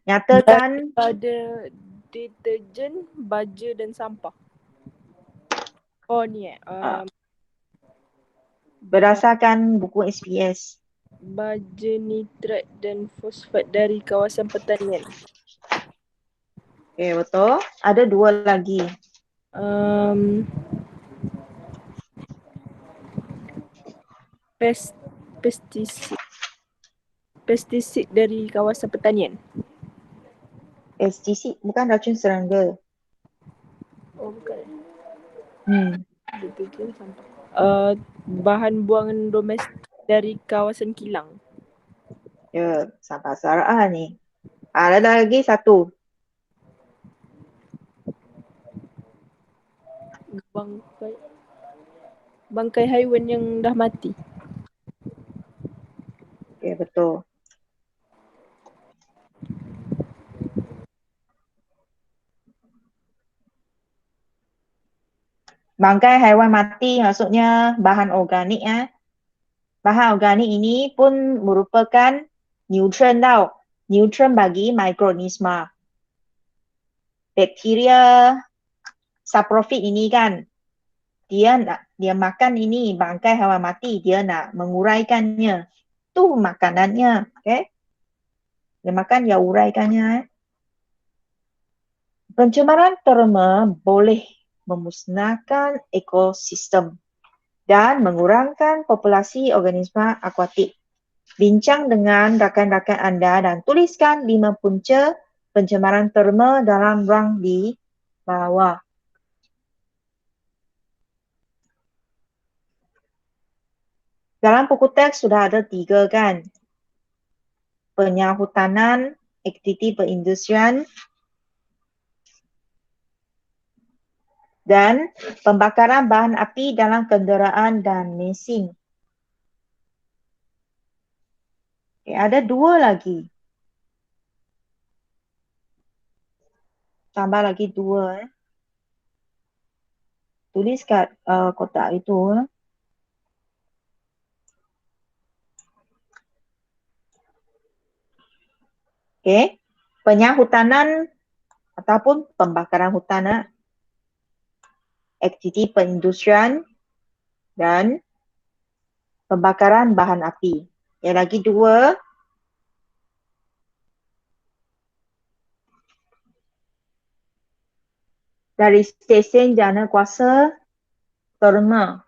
Nyatakan Pada deterjen, baja dan sampah. Oh ni berdasarkan buku SPS. baja nitrat dan fosfat dari kawasan pertanian. Okay, betul. Ada dua lagi. Pestisid. Pestisid dari kawasan pertanian. Pestisid bukan racun serangga. Oh bukan. Hmm. Bahan buangan domestik dari kawasan kilang. Ya, sampah saraan ni. Ada lagi satu. Bangkai haiwan yang dah mati. Okay, betul. Bangkai haiwan mati maksudnya bahan organik Bahan organik ini pun merupakan nutrien tau. Nutrien bagi mikroorganisma. Bakteria saprofit ini kan, dia makan ini bangkai haiwan mati, dia nak menguraikannya. Tu makanannya, okay? Dia makan, dia uraikannya. Pencemaran terma boleh memusnahkan ekosistem dan mengurangkan populasi organisma akuatik. Bincang dengan rakan-rakan anda dan tuliskan 5 punca pencemaran terma dalam rang di bawah. Dalam buku teks sudah ada 3 kan? Penyahutanan, aktiviti perindustrian, dan pembakaran bahan api dalam kenderaan dan mesin. Okay, ada 2 lagi. Tambah lagi 2. Tulis kat kotak itu. Okay. Penyahutanan ataupun pembakaran hutan. Aktiviti perindustrian dan pembakaran bahan api. Yang lagi 2. Dari stesen jana kuasa terma.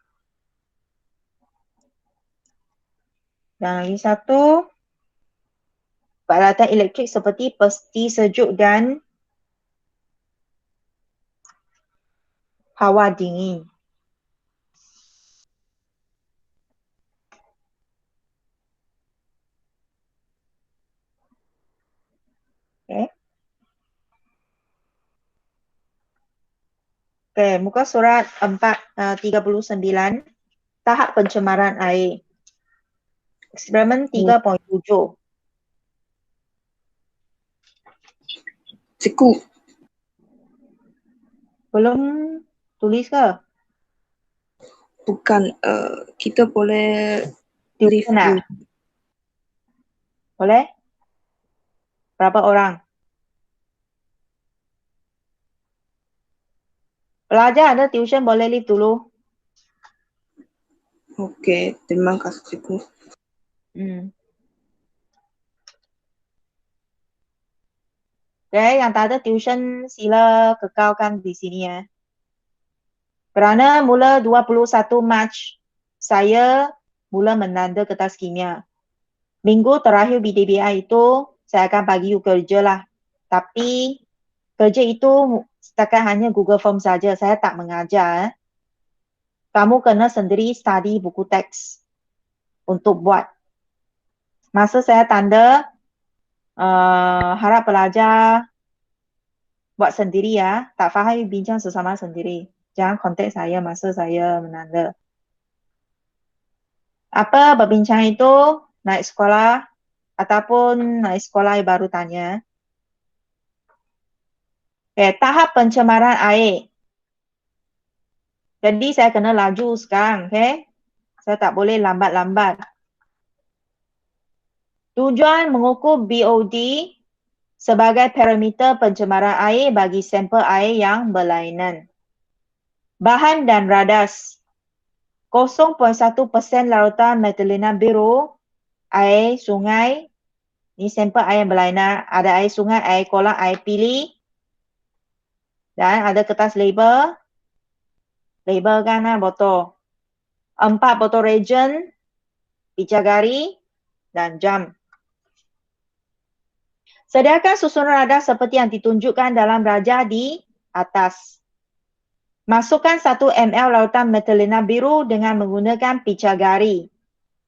Dan lagi 1. Peralatan elektrik seperti peti sejuk dan hawa dingin. Okay. Okay, muka surat 39. Tahap pencemaran air. Eksperimen 3.7. Cikgu. Belum tulis ke? Bukan, kita boleh Tulis nak? Boleh? Berapa orang? Pelajar ada tuition boleh leave dulu. Okey, terima kasih cikgu. Okay, yang tak ada tuition sila kekalkan di sini ya. Kerana mula 21 Mac saya mula menanda kertas kimia. Minggu terakhir BDBI itu saya akan bagi you kerja lah. Tapi kerja itu setakat hanya Google Form saja. Saya tak mengajar. Kamu kena sendiri study buku teks untuk buat. Masa saya tanda, harap pelajar buat sendiri ya. Tak faham bincang sesama sendiri. Jangan kontak saya masa saya menanda. Apa berbincang itu naik sekolah ataupun naik sekolah baru tanya. Okay, tahap pencemaran air. Jadi saya kena laju sekarang, okay? Saya tak boleh lambat-lambat. Tujuan mengukur BOD sebagai parameter pencemaran air bagi sampel air yang berlainan. Bahan dan radas. 0.1% larutan metilena biru, air sungai, ni sampel air yang berlainan, ada air sungai, air kolam, air pili, dan ada kertas label kan botol. 4 botol reagent, picagari dan jam. Sediakan susunan radas seperti yang ditunjukkan dalam rajah di atas. Masukkan 1 ml larutan metilena biru dengan menggunakan picagari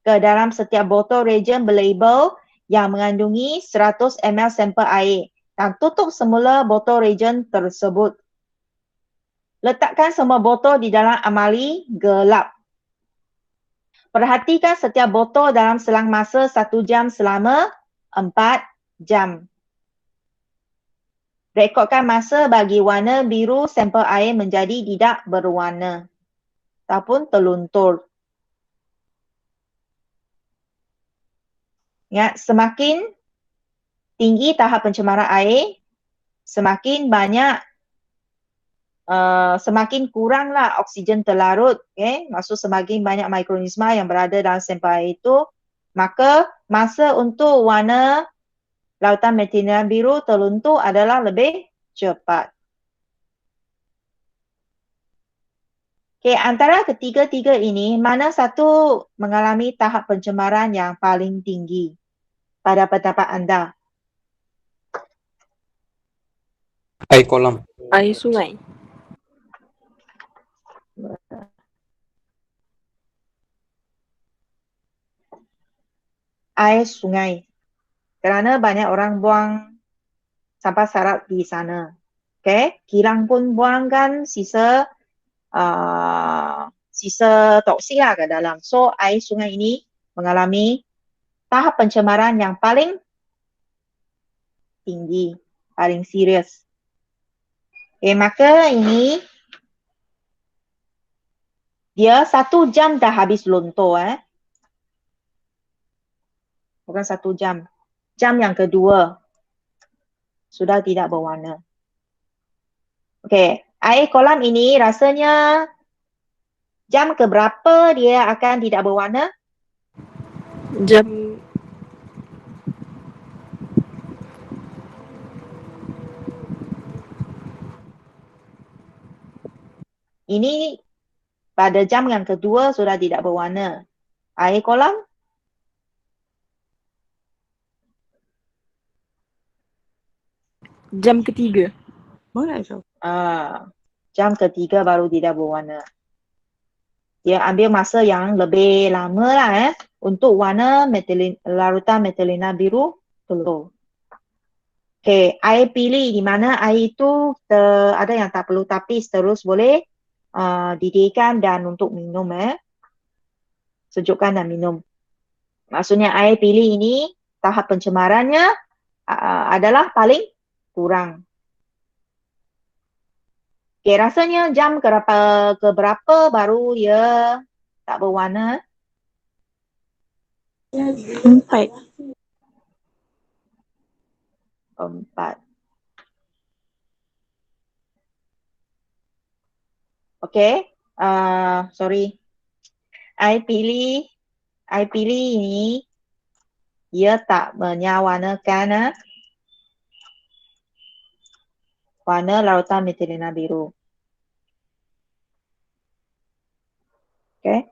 ke dalam setiap botol reagent berlabel yang mengandungi 100 ml sampel air dan tutup semula botol reagent tersebut. Letakkan semua botol di dalam amali gelap. Perhatikan setiap botol dalam selang masa 1 jam selama 4 jam. Rekodkan masa bagi warna biru sampel air menjadi tidak berwarna ataupun terluntur. Ingat, semakin tinggi tahap pencemaran air, semakin banyak, semakin kuranglah oksigen terlarut. Okay? Maksud semakin banyak mikroorganisma yang berada dalam sampel air itu, maka masa untuk warna lautan metilena biru terluntur adalah lebih cepat. Okay, antara ketiga-tiga ini, mana satu mengalami tahap pencemaran yang paling tinggi pada pendapat anda? Air kolam. Air sungai. Air sungai. Kerana banyak orang buang sampah sarap di sana. Okay? Kilang pun buangkan sisa toksik lah ke dalam. So, air sungai ini mengalami tahap pencemaran yang paling tinggi, paling serius. Okay, maka ini dia 1 jam dah habis luntur. Bukan 1 jam. Jam yang kedua sudah tidak berwarna. Okey, air kolam ini rasanya jam keberapa dia akan tidak berwarna? Jam ini pada jam yang kedua sudah tidak berwarna. Air kolam? jam ketiga. Mana jauh? Jam ketiga baru tidak berwarna. Dia ambil masa yang lebih lama lah untuk warna larutan metilena biru telur. Okay, air pili di mana air itu ada yang tak perlu tapis terus boleh didihkan dan untuk minum. Sejukkan dan minum. Maksudnya air pili ini tahap pencemarannya adalah paling kurang. Okay, rasanya jam keberapa baru ia tak berwarna? 4. 4. Okay, sorry. Air pili ini ia tak menyawarnakan warna larutan metilena biru. Okay.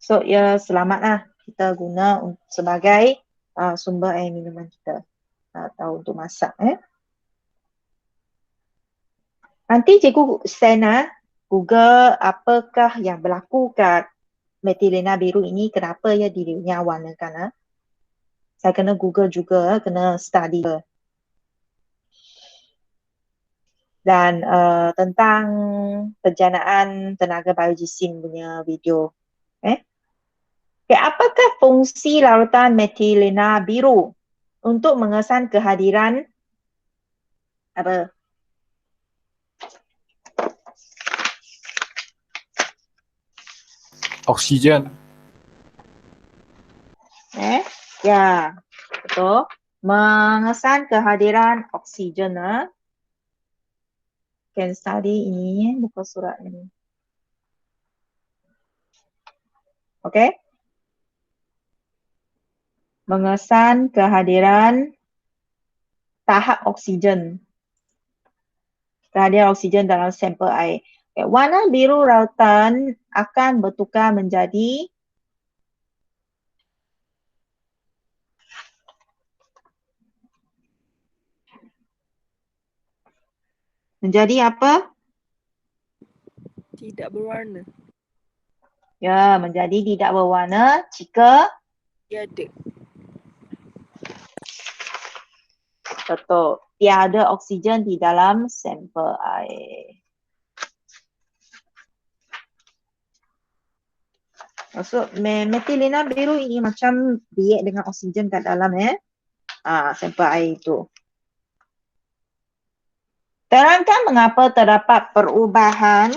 So, ya selamatlah kita guna sebagai sumber air minuman kita atau untuk masak. Nanti cikgu send Google apakah yang berlaku kat metilena biru ini, kenapa ia dinyawarnakan. Saya kena Google juga, kena study. Dan tentang penjanaan tenaga biojisim punya video. Okay, apakah fungsi larutan metilena biru untuk mengesan kehadiran apa? Oksigen. Ya, betul. mengesan kehadiran oksigen. Can study ini, buka surat ini. Okay? Mengesan kehadiran tahap oksigen. Kehadiran oksigen dalam sampel air. Okay. Warna biru rautan akan bertukar menjadi apa? Tidak berwarna. Ya, menjadi tidak berwarna jika Tiada. betul, tiada oksigen di dalam sampel air. Maksud metilena biru ini macam react dengan oksigen kat dalam sampel air itu. Terangkan mengapa terdapat perubahan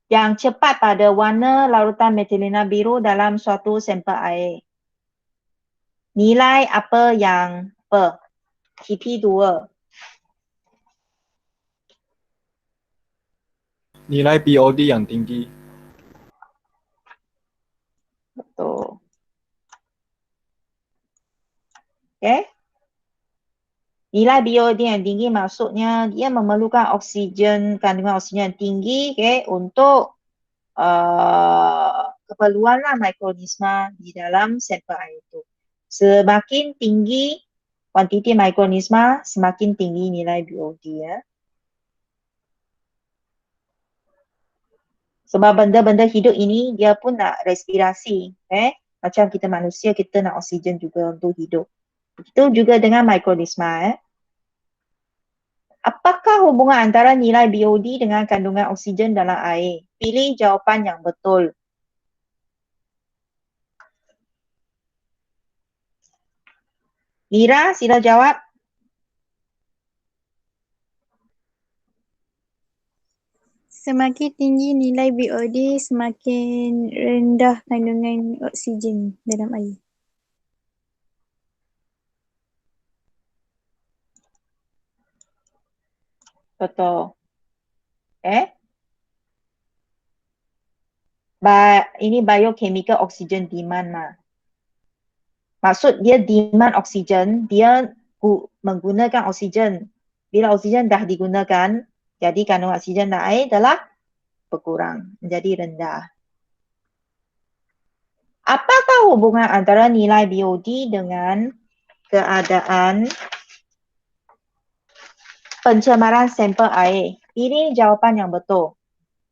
yang cepat pada warna larutan metilena biru dalam suatu sampel air. Nilai apa yang TP2? Nilai BOD yang tinggi. Betul. Okay. Nilai BOD yang tinggi maksudnya dia memerlukan oksigen, kandungan oksigen yang tinggi untuk keperluan mikroorganisma di dalam sampel air itu. Semakin tinggi kuantiti mikroorganisma, semakin tinggi nilai BOD ya. Sebab benda-benda hidup ini dia pun nak respirasi. Macam kita manusia, kita nak oksigen juga untuk hidup. Itu juga dengan mikroorganisma. Apakah hubungan antara nilai BOD dengan kandungan oksigen dalam air? Pilih jawapan yang betul. Mira, sila jawab. Semakin tinggi nilai BOD, semakin rendah kandungan oksigen dalam air. Betul. Ini biochemical oxygen demand lah. Maksud dia demand oksigen, dia menggunakan oksigen. Bila oksigen dah digunakan, jadi kandungan oksigen dalam air telah berkurang, menjadi rendah. Apakah hubungan antara nilai BOD dengan keadaan pencemaran sampel air? Pilih jawapan yang betul.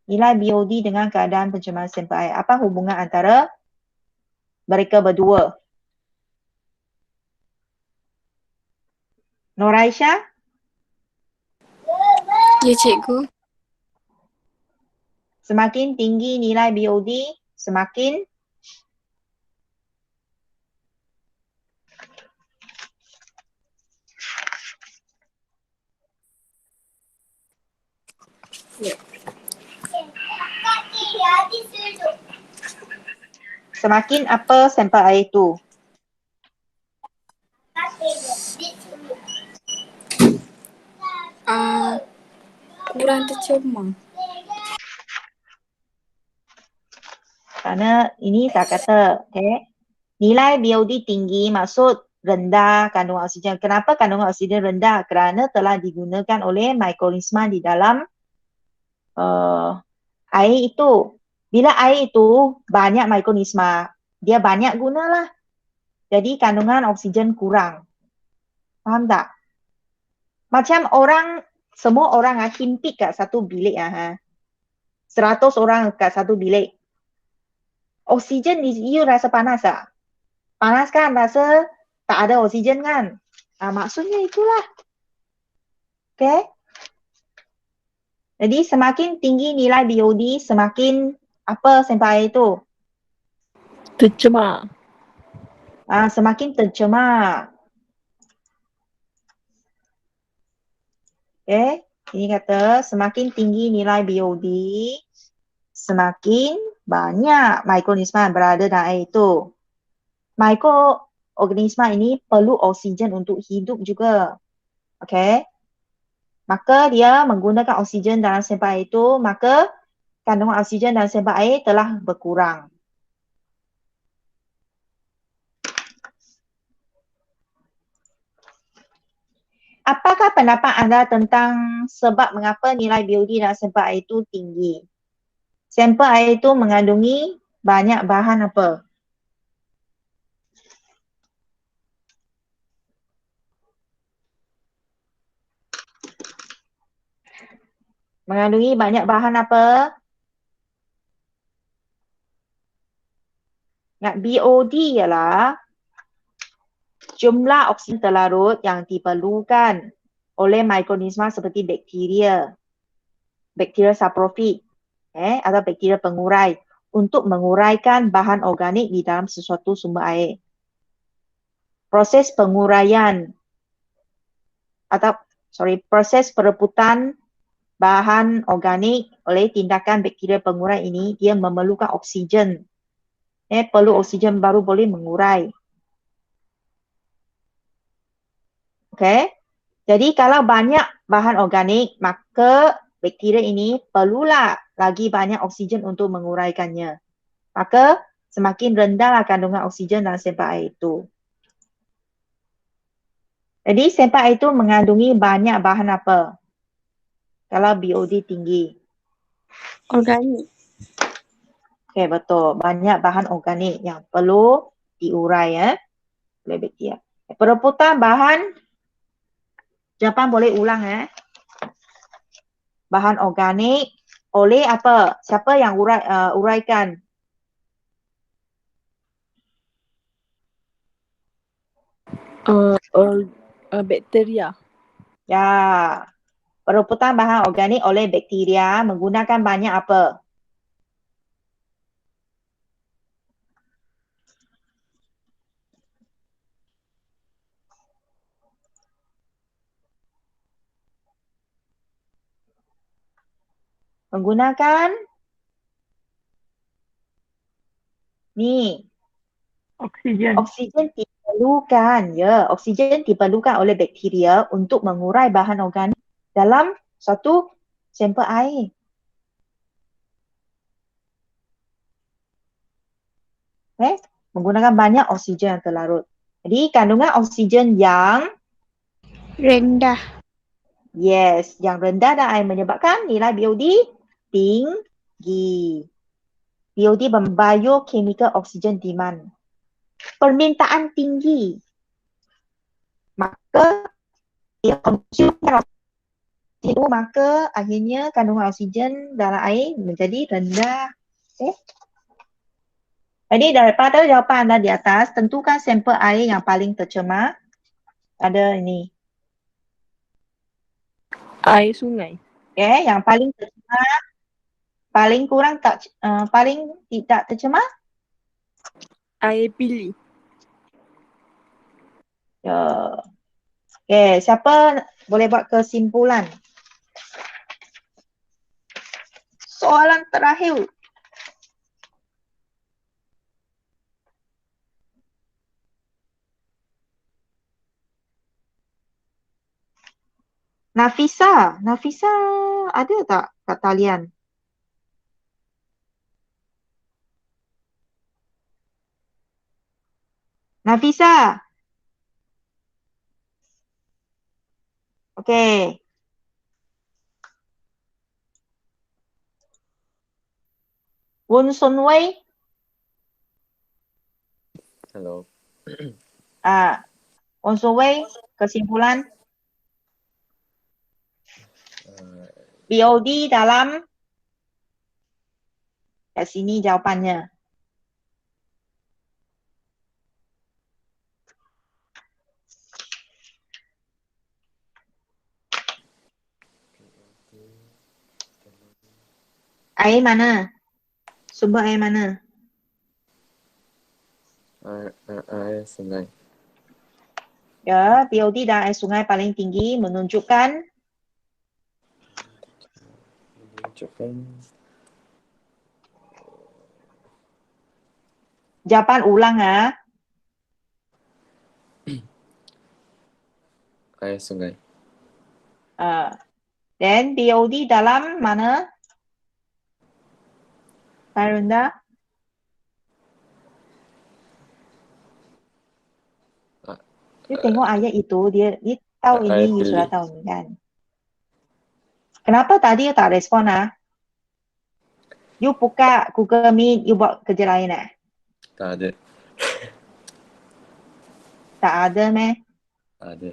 Nilai BOD dengan keadaan pencemaran sampel air. Apa hubungan antara mereka berdua? Noraisha? Ya, cikgu. Semakin tinggi nilai BOD, semakin semakin apa sampel air itu? Kurang tercemar. Kerana ini saya kata, nilai BOD tinggi maksud rendah kandungan oksigen. Kenapa kandungan oksigen rendah? Kerana telah digunakan oleh mikroorganisma di dalam air itu. Bila air itu banyak mikroorganisma, dia banyak gunalah. Jadi kandungan oksigen kurang. Faham tak? Macam semua orang himpit kat satu bilik 100 orang kat satu bilik. Oksigen you rasa panas tak? Panas kan? Rasa tak ada oksigen kan? Maksudnya itulah. Okay? Jadi semakin tinggi nilai BOD, semakin apa sampel air itu? Tercemar. Semakin tercemar. Okay? Ini kata semakin tinggi nilai BOD, semakin banyak mikroorganisma yang berada dalam air itu. mikroorganisma ini perlu oksigen untuk hidup juga. Okey. Maka dia menggunakan oksigen dalam sampel air itu, maka kandungan oksigen dalam sampel air telah berkurang. Apakah pendapat anda tentang sebab mengapa nilai BOD dalam sampel air itu tinggi? Sampel air itu mengandungi banyak bahan apa? Mengandungi banyak bahan apa? Ingat BOD ialah jumlah oksigen terlarut yang diperlukan oleh mikroorganisma seperti bakteria, bakteria saprofit, atau bakteria pengurai untuk menguraikan bahan organik di dalam sesuatu sumber air. Proses penguraian proses perebutan bahan organik oleh tindakan bakteria pengurai ini, dia memerlukan oksigen. Perlu oksigen baru boleh mengurai. Okey. Jadi kalau banyak bahan organik, maka bakteria ini perlulah lagi banyak oksigen untuk menguraikannya. Maka semakin rendahlah kandungan oksigen dalam sampel air itu. Jadi sampel air itu mengandungi banyak bahan apa? Kalau BOD tinggi. Organik. Okey, betul. Banyak bahan organik yang perlu diurai oleh bakteria. Perebutan bahan, jawapan boleh ulang bahan organik oleh apa? Siapa yang uraikan? Bakteria. Ya. Perebutan bahan organik oleh bakteria menggunakan banyak apa? Menggunakan Oksigen. Oksigen diperlukan, oksigen diperlukan oleh bakteria untuk mengurai bahan organik dalam suatu sampel air. Menggunakan banyak oksigen yang terlarut. Jadi kandungan oksigen yang rendah. Yes, yang rendah dalam air menyebabkan nilai BOD tinggi. BOD biochemical oxygen demand. Permintaan tinggi. Maka dia konsumsikan oksigen itu, maka akhirnya kandungan oksigen dalam air menjadi rendah. Jadi daripada jawapan anda di atas, tentukan sampel air yang paling tercemar. Ada ini. Air sungai. Yang paling tercemar, paling kurang paling tidak tercemar? Air pilih. Siapa boleh buat kesimpulan? Soalan terakhir. Nafisa ada tak kat talian? Nafisa. Okey. Wun Sun Wei. Hello. Wun Sun Wei, kesimpulan. BOD dalam kat sini jawapannya. Air mana? Sumber air mana? Air sungai. Ya, BOD dalam air sungai paling tinggi menunjukkan jawapan ulang Air sungai. Then BOD dalam mana? Farunda? You tengok ayat itu, dia tahu Ayat ini, you sudah pilih. tahu ni kan. Kenapa tadi you tak respon ah? You buka Google Meet, you buat kerja lain Tak ada. Tak ada meh? Ada.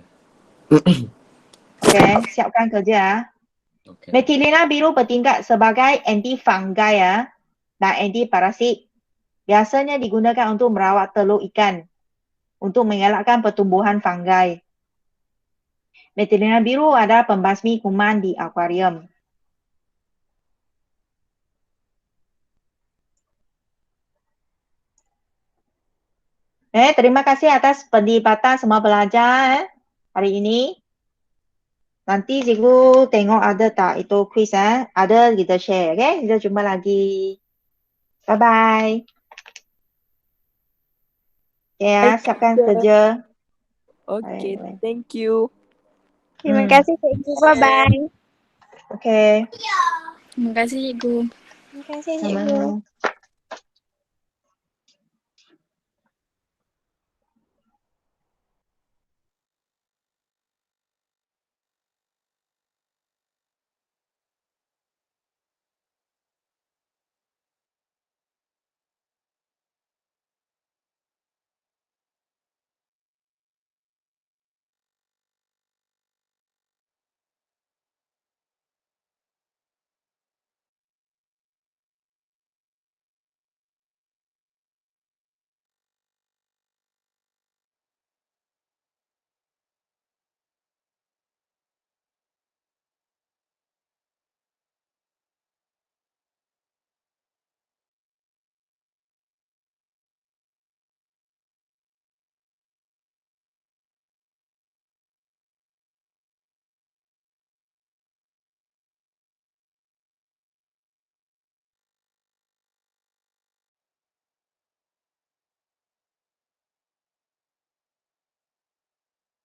Okay, siapkan kerja. Okay. Metilena biru bertindak sebagai anti-fungi dan anti-parasit. Biasanya digunakan untuk merawat telur ikan untuk mengelakkan pertumbuhan fungi. Metilena biru adalah pembasmi kuman di akuarium. Terima kasih atas pendapatan semua pelajar hari ini. Nanti cikgu tengok ada tak itu quiz Ada kita share, okay? Kita jumpa lagi. Bye bye. Okay, siapkan kerja. Okay, thank you. Terima kasih cikgu. Bye-bye. Okay. Terima kasih cikgu. Terima kasih cikgu. Sama.